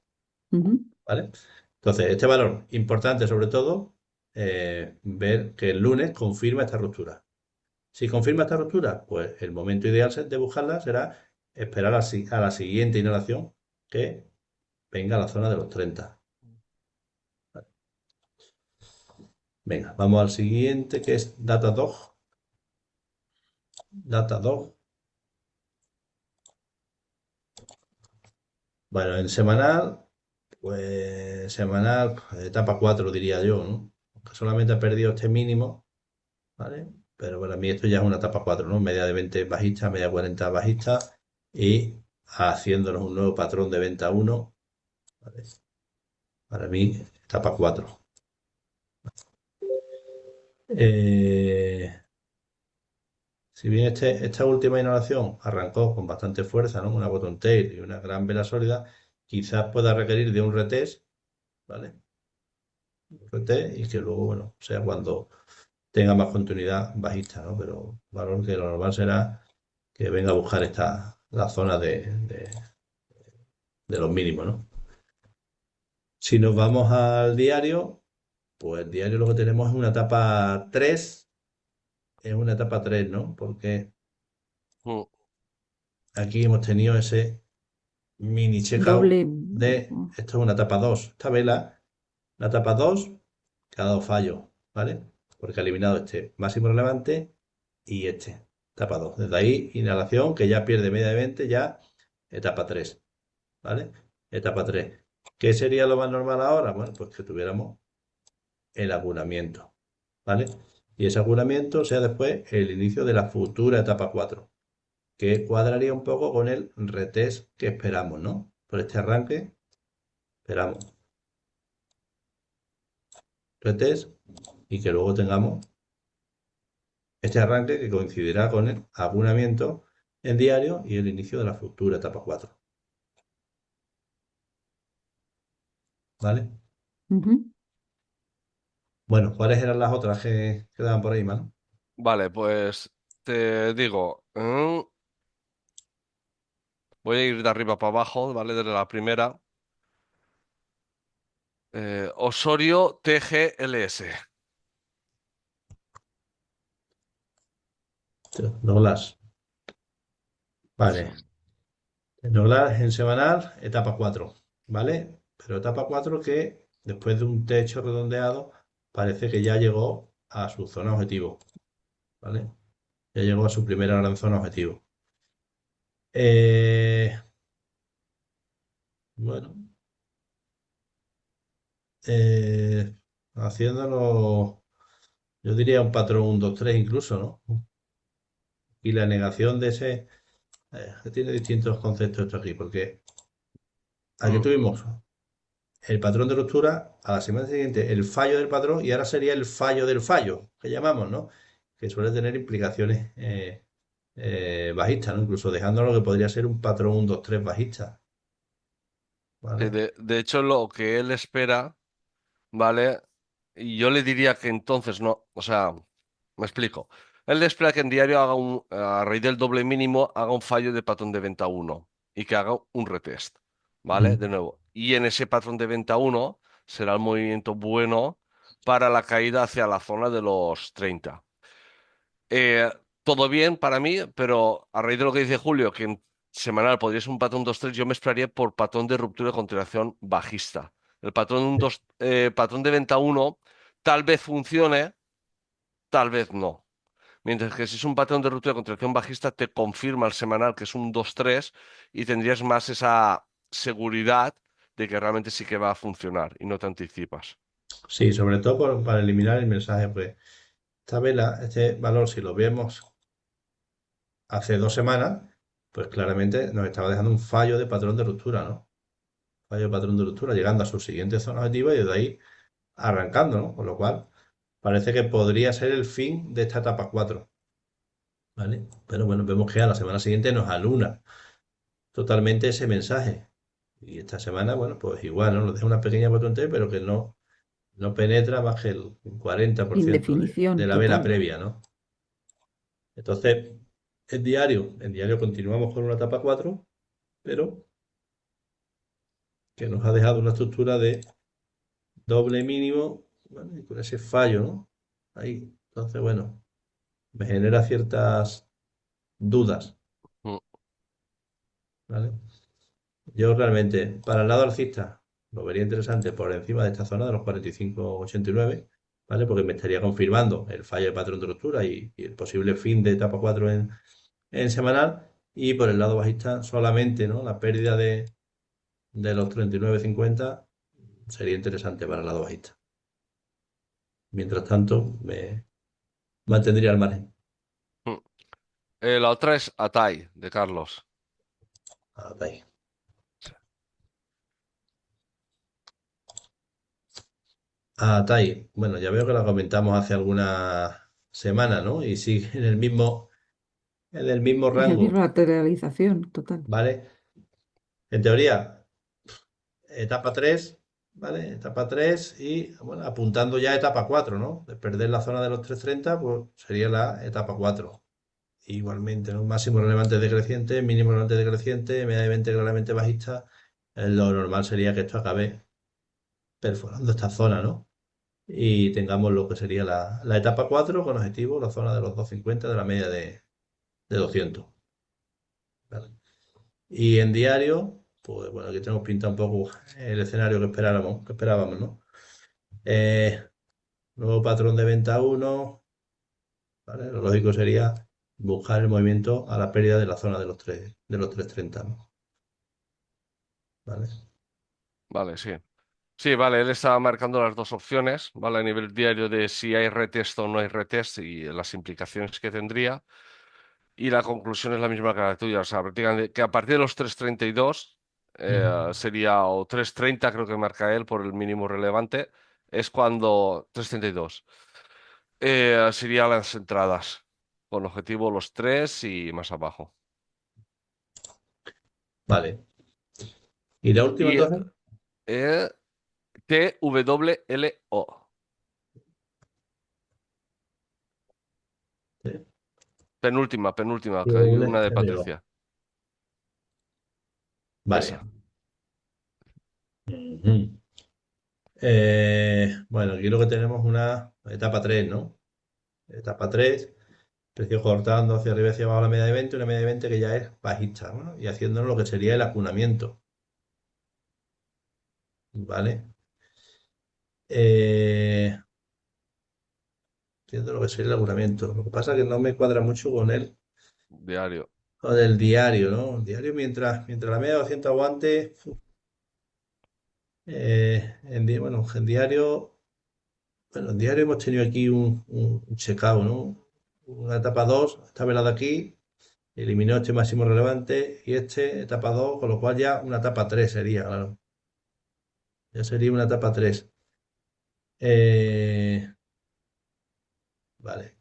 Ujú. ¿vale? Entonces, este valor, importante sobre todo, ver que el lunes confirma esta ruptura. Si confirma esta ruptura, pues el momento ideal de buscarla será esperar a la siguiente inhalación que venga a la zona de los 30. Venga, vamos al siguiente que es Datadog. Datadog. Bueno, en semanal, pues semanal, etapa 4 diría yo, ¿no? Aunque solamente ha perdido este mínimo, ¿vale? Pero para mí esto ya es una etapa 4, ¿no? Media de 20 bajista, media 40 bajista y haciéndonos un nuevo patrón de venta 1, ¿vale? Para mí, etapa 4. Si bien esta última inhalación arrancó con bastante fuerza, ¿no? Una bottom tail y una gran vela sólida, quizás pueda requerir de un retest, ¿vale? Un retest y que luego, bueno, sea cuando tenga más continuidad bajista, ¿no? Pero valor que lo normal será que venga a buscar la zona de los mínimos, ¿no? Si nos vamos al diario, pues el diario lo que tenemos es una etapa 3, ¿no? Porque Mm. aquí hemos tenido ese mini checkout Doble. esto es una etapa 2. Esta vela, la etapa 2 que ha dado fallo, ¿vale? Porque ha eliminado este máximo relevante y este, etapa 2. Desde ahí, inhalación, que ya pierde media de 20, ya etapa 3, ¿vale? Etapa 3. ¿Qué sería lo más normal ahora? Bueno, pues que tuviéramos el abonamiento, ¿vale? Y ese abonamiento sea después el inicio de la futura etapa 4, que cuadraría un poco con el retest que esperamos, ¿no? Por este arranque, esperamos retest y que luego tengamos este arranque que coincidirá con el abonamiento en diario y el inicio de la futura etapa 4, ¿vale? Ujú. Bueno, ¿cuáles eran las otras que quedaban por ahí, mano? Vale, pues te digo, voy a ir de arriba para abajo, ¿vale? Desde la primera. Osorio TGLS. Douglas. Vale. Douglas en semanal, etapa 4, ¿vale? Pero etapa 4 que después de un techo redondeado parece que ya llegó a su zona objetivo, ¿vale? Ya llegó a su primera gran zona objetivo. Eh, bueno, haciéndolo, yo diría un patrón 1, 2, 3 incluso, ¿no? Y la negación de ese, que tiene distintos conceptos esto aquí, porque aquí Mm. tuvimos el patrón de ruptura, a la semana siguiente el fallo del patrón y ahora sería el fallo del fallo, que llamamos, ¿no? Que suele tener implicaciones bajistas, ¿no? Incluso dejando lo que podría ser un patrón 1, 2, 3 bajista, ¿vale? De hecho, lo que él espera, ¿vale? Y yo le diría que entonces no, o sea, me explico. Él espera que en diario haga a raíz del doble mínimo, haga un fallo de patrón de venta uno y que haga un retest, ¿vale? Mm. De nuevo. Y en ese patrón de venta uno será el movimiento bueno para la caída hacia la zona de los 30. Eh, todo bien para mí, pero a raíz de lo que dice Julio, que en semanal podría ser un patrón 2-3, yo me esperaría por patrón de ruptura y continuación bajista. El patrón, patrón de venta uno tal vez funcione, tal vez no. Mientras que si es un patrón de ruptura y continuación bajista, te confirma el semanal que es un 2-3 y tendrías más esa seguridad de que realmente sí que va a funcionar y no te anticipas. Sí, sobre todo para eliminar el mensaje, pues esta vela, este valor, si lo vemos hace 2 semanas, pues claramente nos estaba dejando un fallo de patrón de ruptura, ¿no? Fallo de patrón de ruptura, llegando a su siguiente zona objetiva y desde ahí arrancando, ¿no? Con lo cual parece que podría ser el fin de esta etapa 4, ¿vale? Pero bueno, vemos que a la semana siguiente nos aluna totalmente ese mensaje. Y esta semana, bueno, pues igual, ¿no? Nos deja una pequeña patrón T, pero que no penetra más que el 40% de Indefinición la vela total. previa, ¿no? Entonces, en diario continuamos con una etapa 4, pero que nos ha dejado una estructura de doble mínimo, ¿vale? Y con ese fallo, ¿no? Ahí. Entonces, bueno, me genera ciertas dudas, Mm. ¿vale? Yo realmente, para el lado alcista, lo vería interesante por encima de esta zona de los 45,89, ¿vale? Porque me estaría confirmando el fallo de patrón de ruptura y el posible fin de etapa 4 en semanal. Y por el lado bajista, solamente, ¿no? La pérdida de los 39,50 sería interesante para el lado bajista. Mientras tanto, me mantendría al margen. Mm. La otra es Atai, de Carlos. Hasta ahí. Tai, bueno, ya veo que la comentamos hace algunas semanas, ¿no? Y sigue en el mismo Es el rango, mismo lateralización total. ¿vale? En teoría, etapa 3, ¿vale? Etapa 3 y, bueno, apuntando ya a etapa 4, ¿no? De perder la zona de los 330, pues sería la etapa 4. Igualmente, ¿no? Máximo relevante decreciente, mínimo relevante decreciente, media de 20 claramente bajista. Lo normal sería que esto acabe perforando esta zona, ¿no? Y tengamos lo que sería la etapa 4 con objetivo la zona de los 250 de la media de 200. ¿Vale? Y en diario, pues bueno, aquí tenemos pintado un poco el escenario que esperábamos, ¿no? Eh, Nuevo patrón de venta 1, ¿vale? Lo lógico sería buscar el movimiento a la pérdida de la zona de los 330, ¿no? ¿Vale? Vale, sí. Sí, vale, él estaba marcando las dos opciones, ¿vale? A nivel diario de si hay retest o no hay retest y las implicaciones que tendría. Y la conclusión es la misma que la tuya, o sea, prácticamente que a partir de los 332 Mm. sería, o 330 creo que marca él por el mínimo relevante, es cuando 332 serían las entradas, con objetivo los 3 y más abajo. Vale. ¿Y la última Y entonces? eh, TWLO, Sí. penúltima, que hay una de WLO. Patricia. Vale. Esa. Ujú. Bueno, aquí lo que tenemos es una etapa 3, ¿no? Etapa 3, precio cortando hacia arriba y hacia abajo la media de 20, una media de 20 que ya es bajista, ¿no? Y haciéndonos lo que sería el acunamiento, ¿vale? Eh, Haciendo lo que sería el acunamiento. Lo que pasa es que no me cuadra mucho Diario. con el diario, ¿no? El diario mientras la media de 200 aguante, bueno, en diario hemos tenido aquí un checkout, ¿no? Una etapa 2 esta velada aquí. Eliminó este máximo relevante y este etapa 2 con lo cual ya una etapa 3 sería, claro. Ya sería una etapa 3. Eh, vale.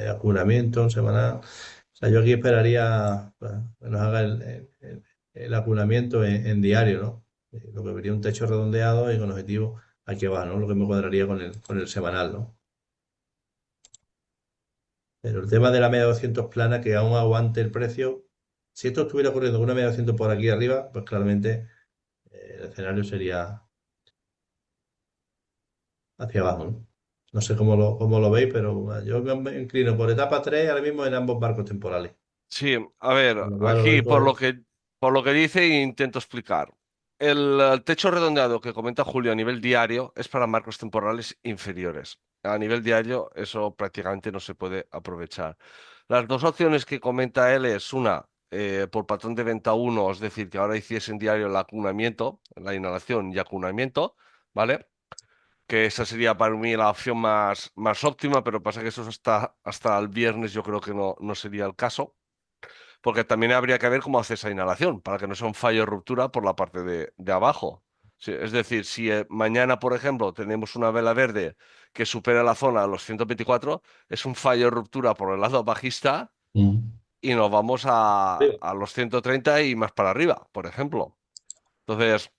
Acunamiento semanal. O sea, yo aquí esperaría que nos haga el acunamiento en diario, ¿no? Lo que vería un techo redondeado y con objetivo aquí va, ¿no? Lo que me cuadraría con el semanal, ¿no? Pero el tema de la media 200 plana, que aún aguante el precio, si esto estuviera ocurriendo con una media 200 por aquí arriba, pues claramente el escenario sería hacia abajo, ¿no? No sé cómo lo veis, pero yo me inclino por etapa 3 ahora mismo en ambos barcos temporales. Sí, a ver, Con lo cual lo aquí dejo por lo que dice intento explicar. El techo redondeado que comenta Julio a nivel diario es para marcos temporales inferiores. A nivel diario eso prácticamente no se puede aprovechar. Las dos opciones que comenta él es una, por patrón de venta uno, es decir, que ahora hiciese en diario el acunamiento, la inhalación y acunamiento, ¿vale? Que esa sería para mí la opción más óptima, pero pasa que eso es hasta el viernes yo creo que no sería el caso. Porque también habría que ver cómo hace esa inhalación, para que no sea un fallo de ruptura por la parte de abajo. Sí, es decir, si mañana, por ejemplo, tenemos una vela verde que supera la zona a los 124, es un fallo de ruptura por el lado bajista Mm. y nos vamos a los 130 y más para arriba, por ejemplo. Entonces,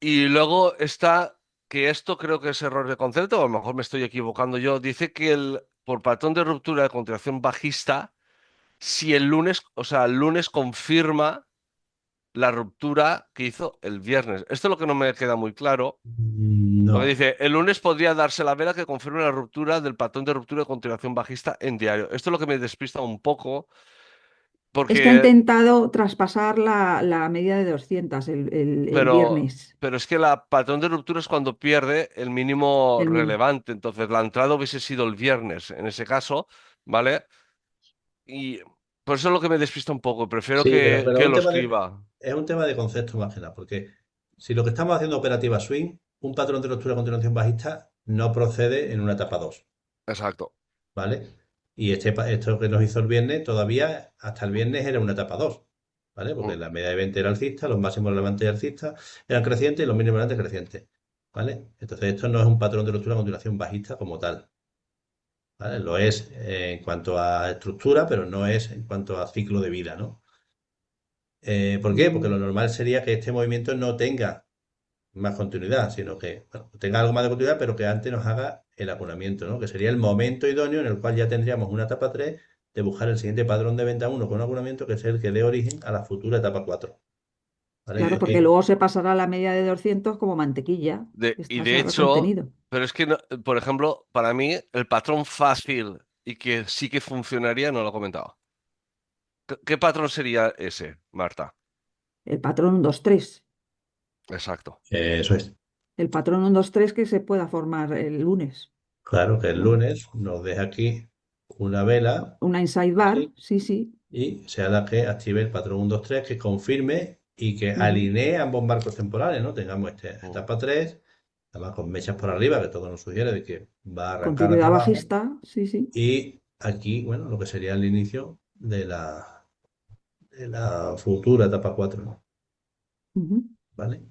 y luego está que esto creo que es error de concepto, o a lo mejor me estoy equivocando yo, dice que por patrón de ruptura de continuación bajista, si el lunes, o sea, el lunes confirma la ruptura que hizo el viernes. Esto es lo que no me queda muy claro. Porque No. dice, el lunes podría darse la vela que confirme la ruptura del patrón de ruptura de continuación bajista en diario. Esto es lo que me despista un poco, Es que ha porque, intentado traspasar la media de 200 el pero, viernes. pero es que la patrón de ruptura es cuando pierde el mínimo El min- relevante. Entonces, la entrada hubiese sido el viernes en ese caso, ¿vale? Y por eso es lo que me despista un poco. Prefiero Sí, pero, pero que lo escriba. es un tema de concepto más que nada, porque si lo que estamos haciendo operativa swing, un patrón de ruptura a continuación bajista no procede en una etapa 2, Exacto. ¿vale? Y esto que nos hizo el viernes, todavía hasta el viernes era una etapa 2, ¿vale? Porque Mm. la media de 20 era alcista, los máximos relevantes alcistas eran crecientes y los mínimos relevantes crecientes, ¿vale? Entonces esto no es un patrón de ruptura a continuación bajista como tal, ¿vale? Lo es en cuanto a estructura, pero no es en cuanto a ciclo de vida, ¿no? ¿Por qué? Porque lo mm, normal sería que este movimiento no tenga más continuidad, sino que bueno, tenga algo más de continuidad, pero que antes nos haga el acunamiento, ¿no? Que sería el momento idóneo en el cual ya tendríamos una etapa 3 de buscar el siguiente patrón de venta uno con acunamiento, que es el que dé origen a la futura etapa 4. claro, ¿Vale? porque luego se pasará a la media de 200 como mantequilla. Y Esta de se ha hecho, recontenido. pero es que, por ejemplo, para mí, el patrón fácil y que sí que funcionaría, no lo he comentado. ¿Qué patrón sería ese, Marta? El patrón 1-2-3. Exacto. Eso es. El patrón 1-2-3 que se pueda formar el lunes. Claro que el Claro. lunes nos deja aquí una vela Una inside bar, así sí, sí. y sea la que active el patrón 1, 2, 3, que confirme y que Ujú. alinee ambos marcos temporales, ¿no? Tengamos Mm. etapa 3, además con mechas por arriba, que todo nos sugiere de que va a arrancar hacia Continuidad abajo. bajista, sí, sí. Y aquí, bueno, lo que sería el inicio de la futura etapa 4, ¿no? Ujú, ¿Vale?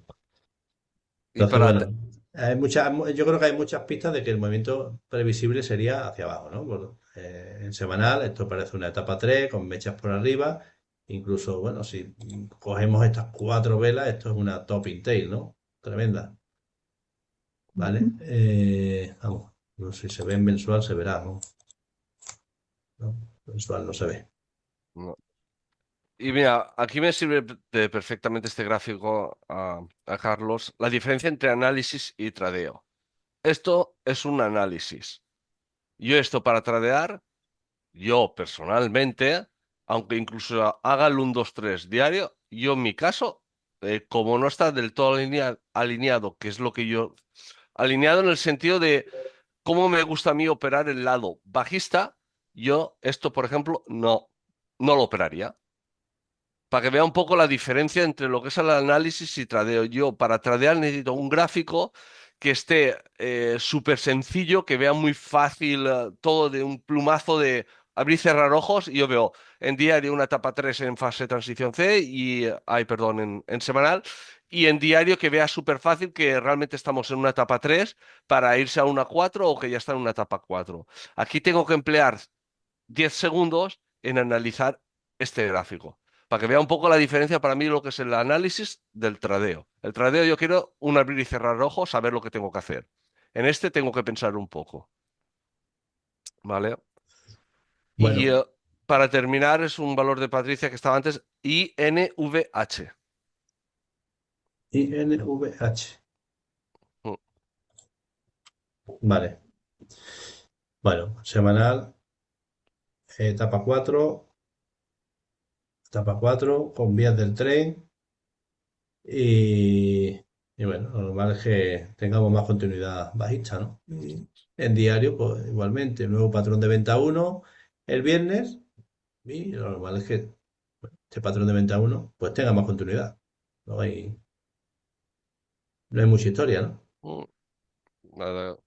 Y Entonces, para... bueno, yo creo que hay muchas pistas de que el movimiento previsible sería hacia abajo, ¿no? En semanal, esto parece una etapa 3 con mechas por arriba. Incluso, bueno, si cogemos estas cuatro velas, esto es una topping tail, ¿no? Tremenda, ujú. ¿vale? Vamos, no sé si se ve en mensual, se verá, ¿no? ¿No? Mensual no se ve. no. Y mira, aquí me sirve perfectamente este gráfico a Carlos. La diferencia entre análisis y tradeo. Esto es un análisis. Yo esto para tradear, yo personalmente, aunque incluso haga el 1, 2, 3 diario, yo en mi caso, como no está del todo alineado, que es lo que yo... Alineado en el sentido de cómo me gusta a mí operar el lado bajista, yo esto, por ejemplo, no lo operaría. Para que vea un poco la diferencia entre lo que es el análisis y tradeo. Yo para tradear necesito un gráfico que esté súper sencillo, que vea muy fácil todo de un plumazo de abrir y cerrar ojos. Y yo veo en diario una etapa 3 en fase de transición C y, ay, perdón, en semanal. y en diario que vea súper fácil que realmente estamos en una etapa 3 para irse a una 4 o que ya está en una etapa 4. Aquí tengo que emplear 10 segundos en analizar este gráfico, para que vea un poco la diferencia para mí lo que es el análisis del tradeo. El tradeo yo quiero un abrir y cerrar ojos, saber lo que tengo que hacer. En este tengo que pensar un poco, ¿vale? Y Bueno, para terminar es un valor de Patricia que estaba antes, INVH. INVH. Mm. Vale. Bueno, semanal, etapa 4 con vías del tren y, y bueno, lo normal es que tengamos más continuidad bajista, ¿no? Y en diario, pues igualmente, nuevo patrón de venta uno el viernes y lo normal es que este patrón de venta uno pues tenga más continuidad. No hay mucha historia, ¿no? Mm. Nada.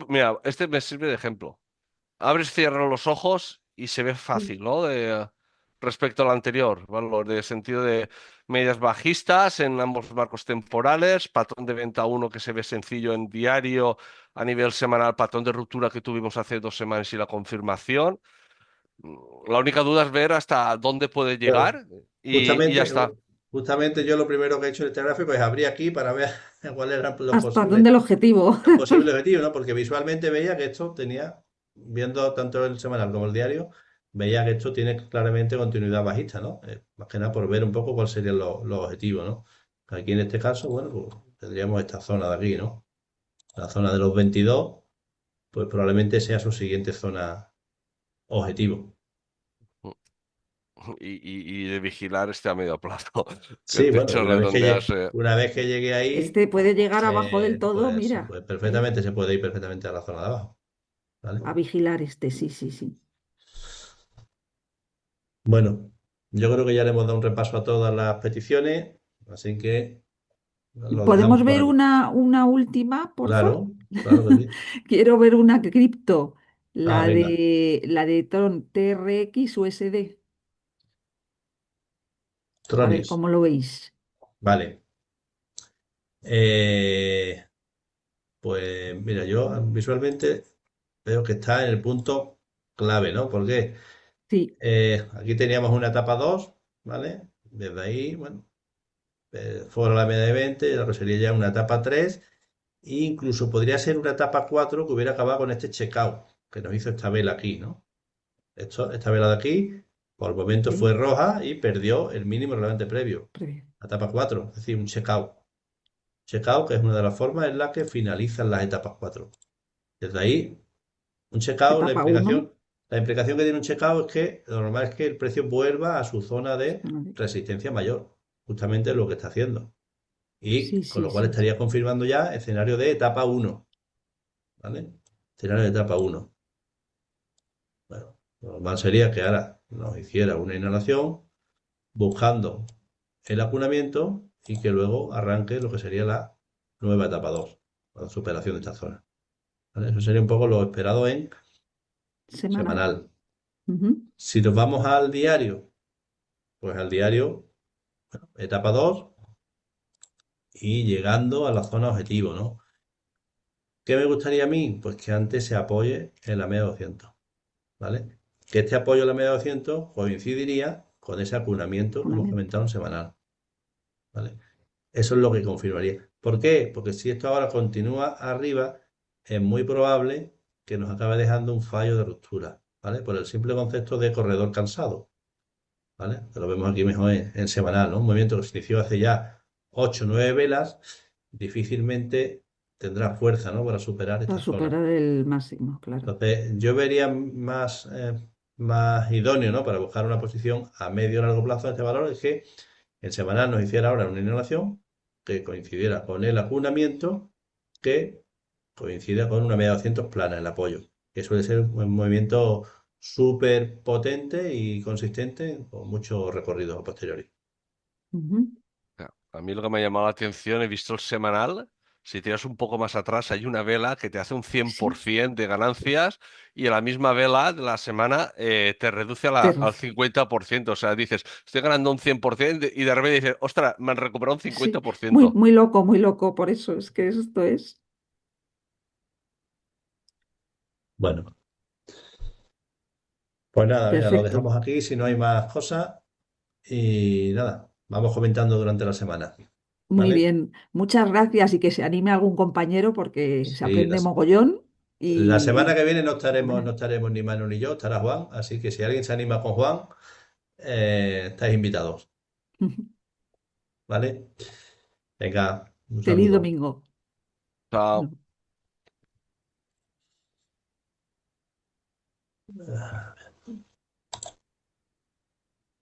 Mira, este me sirve de ejemplo. Abres, cierras los ojos y se ve Sí. fácil, ¿no? Respecto al anterior, valor de sentido de medias bajistas en ambos marcos temporales, patrón de venta uno que se ve sencillo en diario a nivel semanal, patrón de ruptura que tuvimos hace 2 semanas y la confirmación. La única duda es ver hasta dónde puede Claro. llegar y ya Justamente, está. justamente yo lo primero que he hecho en este gráfico es abrir aquí para ver cuáles eran ¿Hasta dónde el objetivo? los posibles objetivos, ¿no? Porque visualmente veía que esto tenía, viendo tanto el semanal como el diario, veía que esto tiene claramente continuidad bajista, ¿no? Más que nada por ver un poco cuáles serían los objetivos, ¿no? Aquí en este caso, bueno, pues tendríamos esta zona de aquí, ¿no? La zona de los 22, pues probablemente sea su siguiente zona objetivo. Y de vigilar este a medio plazo, que Sí, de bueno, hecho redondeas. una vez que llegue ahí, Este puede llegar abajo del todo, pues mira, perfectamente se puede ir perfectamente a la zona de abajo, ¿vale? a vigilar este, sí, sí, sí. Bueno, yo creo que ya le hemos dado un repaso a todas las peticiones, así que lo dejamos ¿Podemos por ver aquí. una última, porfa? Claro, claro que sí. Quiero ver una cripto, Ah, venga, la de Tron TRX USD. A ver Tronis. cómo lo veis. Vale. Eh, pues mira, yo visualmente veo que está en el punto clave, ¿no? Porque Sí, aquí teníamos una etapa 2, ¿vale? Desde ahí, bueno, fuera la media de 20, lo que sería ya una etapa 3, e incluso podría ser una etapa 4 que hubiera acabado con este checkout que nos hizo esta vela aquí, ¿no? Esta vela de aquí, por el momento fue sí, roja y perdió el mínimo relevante previo, previo. la etapa 4, es decir, un checkout. Checkout, que es una de las formas en las que finalizan las etapas 4. Desde ahí, un checkout, Etapa uno. la implicación que tiene un checkout es que lo normal es que el precio vuelva a su zona de resistencia mayor, justamente lo que está haciendo. Y Sí, con sí, lo cual sí. estaría confirmando ya escenario de etapa uno, ¿vale? Escenario de etapa uno. Bueno, lo normal sería que ahora nos hiciera una inhalación buscando el acunamiento y que luego arranque lo que sería la nueva etapa 2, la superación de esta zona. ¿Vale? Eso sería un poco lo esperado en Semanal. semanal. Ujú. Si nos vamos al diario, pues al diario, etapa 2 y llegando a la zona objetivo, ¿no? ¿Qué me gustaría a mí? Pues que antes se apoye en la media 200, ¿vale? Que este apoyo en la media 200 coincidiría con ese acunamiento que hemos Fundamento. comentado en semanal, ¿vale? Eso es lo que confirmaría. ¿Por qué? Porque si esto ahora continúa arriba, es muy probable que nos acabe dejando un fallo de ruptura, ¿vale? Por el simple concepto de corredor cansado, ¿vale? Que lo vemos aquí mejor en semanal, ¿no? Un movimiento que se inició hace ya 8 o 9 velas, difícilmente tendrá fuerza, ¿no? Para superar Para esta zona. superar el máximo, claro. Entonces, yo vería más idóneo, ¿no? Para buscar una posición a medio o largo plazo de este valor, es que el semanal nos hiciera ahora una inhalación que coincidiera con el acunamiento, que coincida con una media 200 plana, el apoyo, que suele ser un movimiento súper potente y consistente, con mucho recorrido a posteriori. Ujú. A mí lo que me ha llamado la atención, he visto el semanal, Si tiras un poco más atrás, hay una vela que te hace un Sí, 100% de ganancias y la misma vela de la semana te reduce al terrorífico. 50%. O sea, dices, estoy ganando un 100% y de repente dices, ostras, me han recuperado un Sí, 50%. muy loco, por eso es que esto es Bueno, pues nada, venga, lo perfecto. dejamos aquí si no hay más cosas y nada, vamos comentando durante la semana, Muy ¿vale? bien, muchas gracias y que se anime algún compañero porque se Sí, aprende mogollón la semana y que viene no estaremos, no fenomenal. estaremos ni Manu ni yo, estará Juan, así que si alguien se anima con Juan, estáis invitados, ¿vale? Venga, un Feliz saludo. domingo. Chao. No.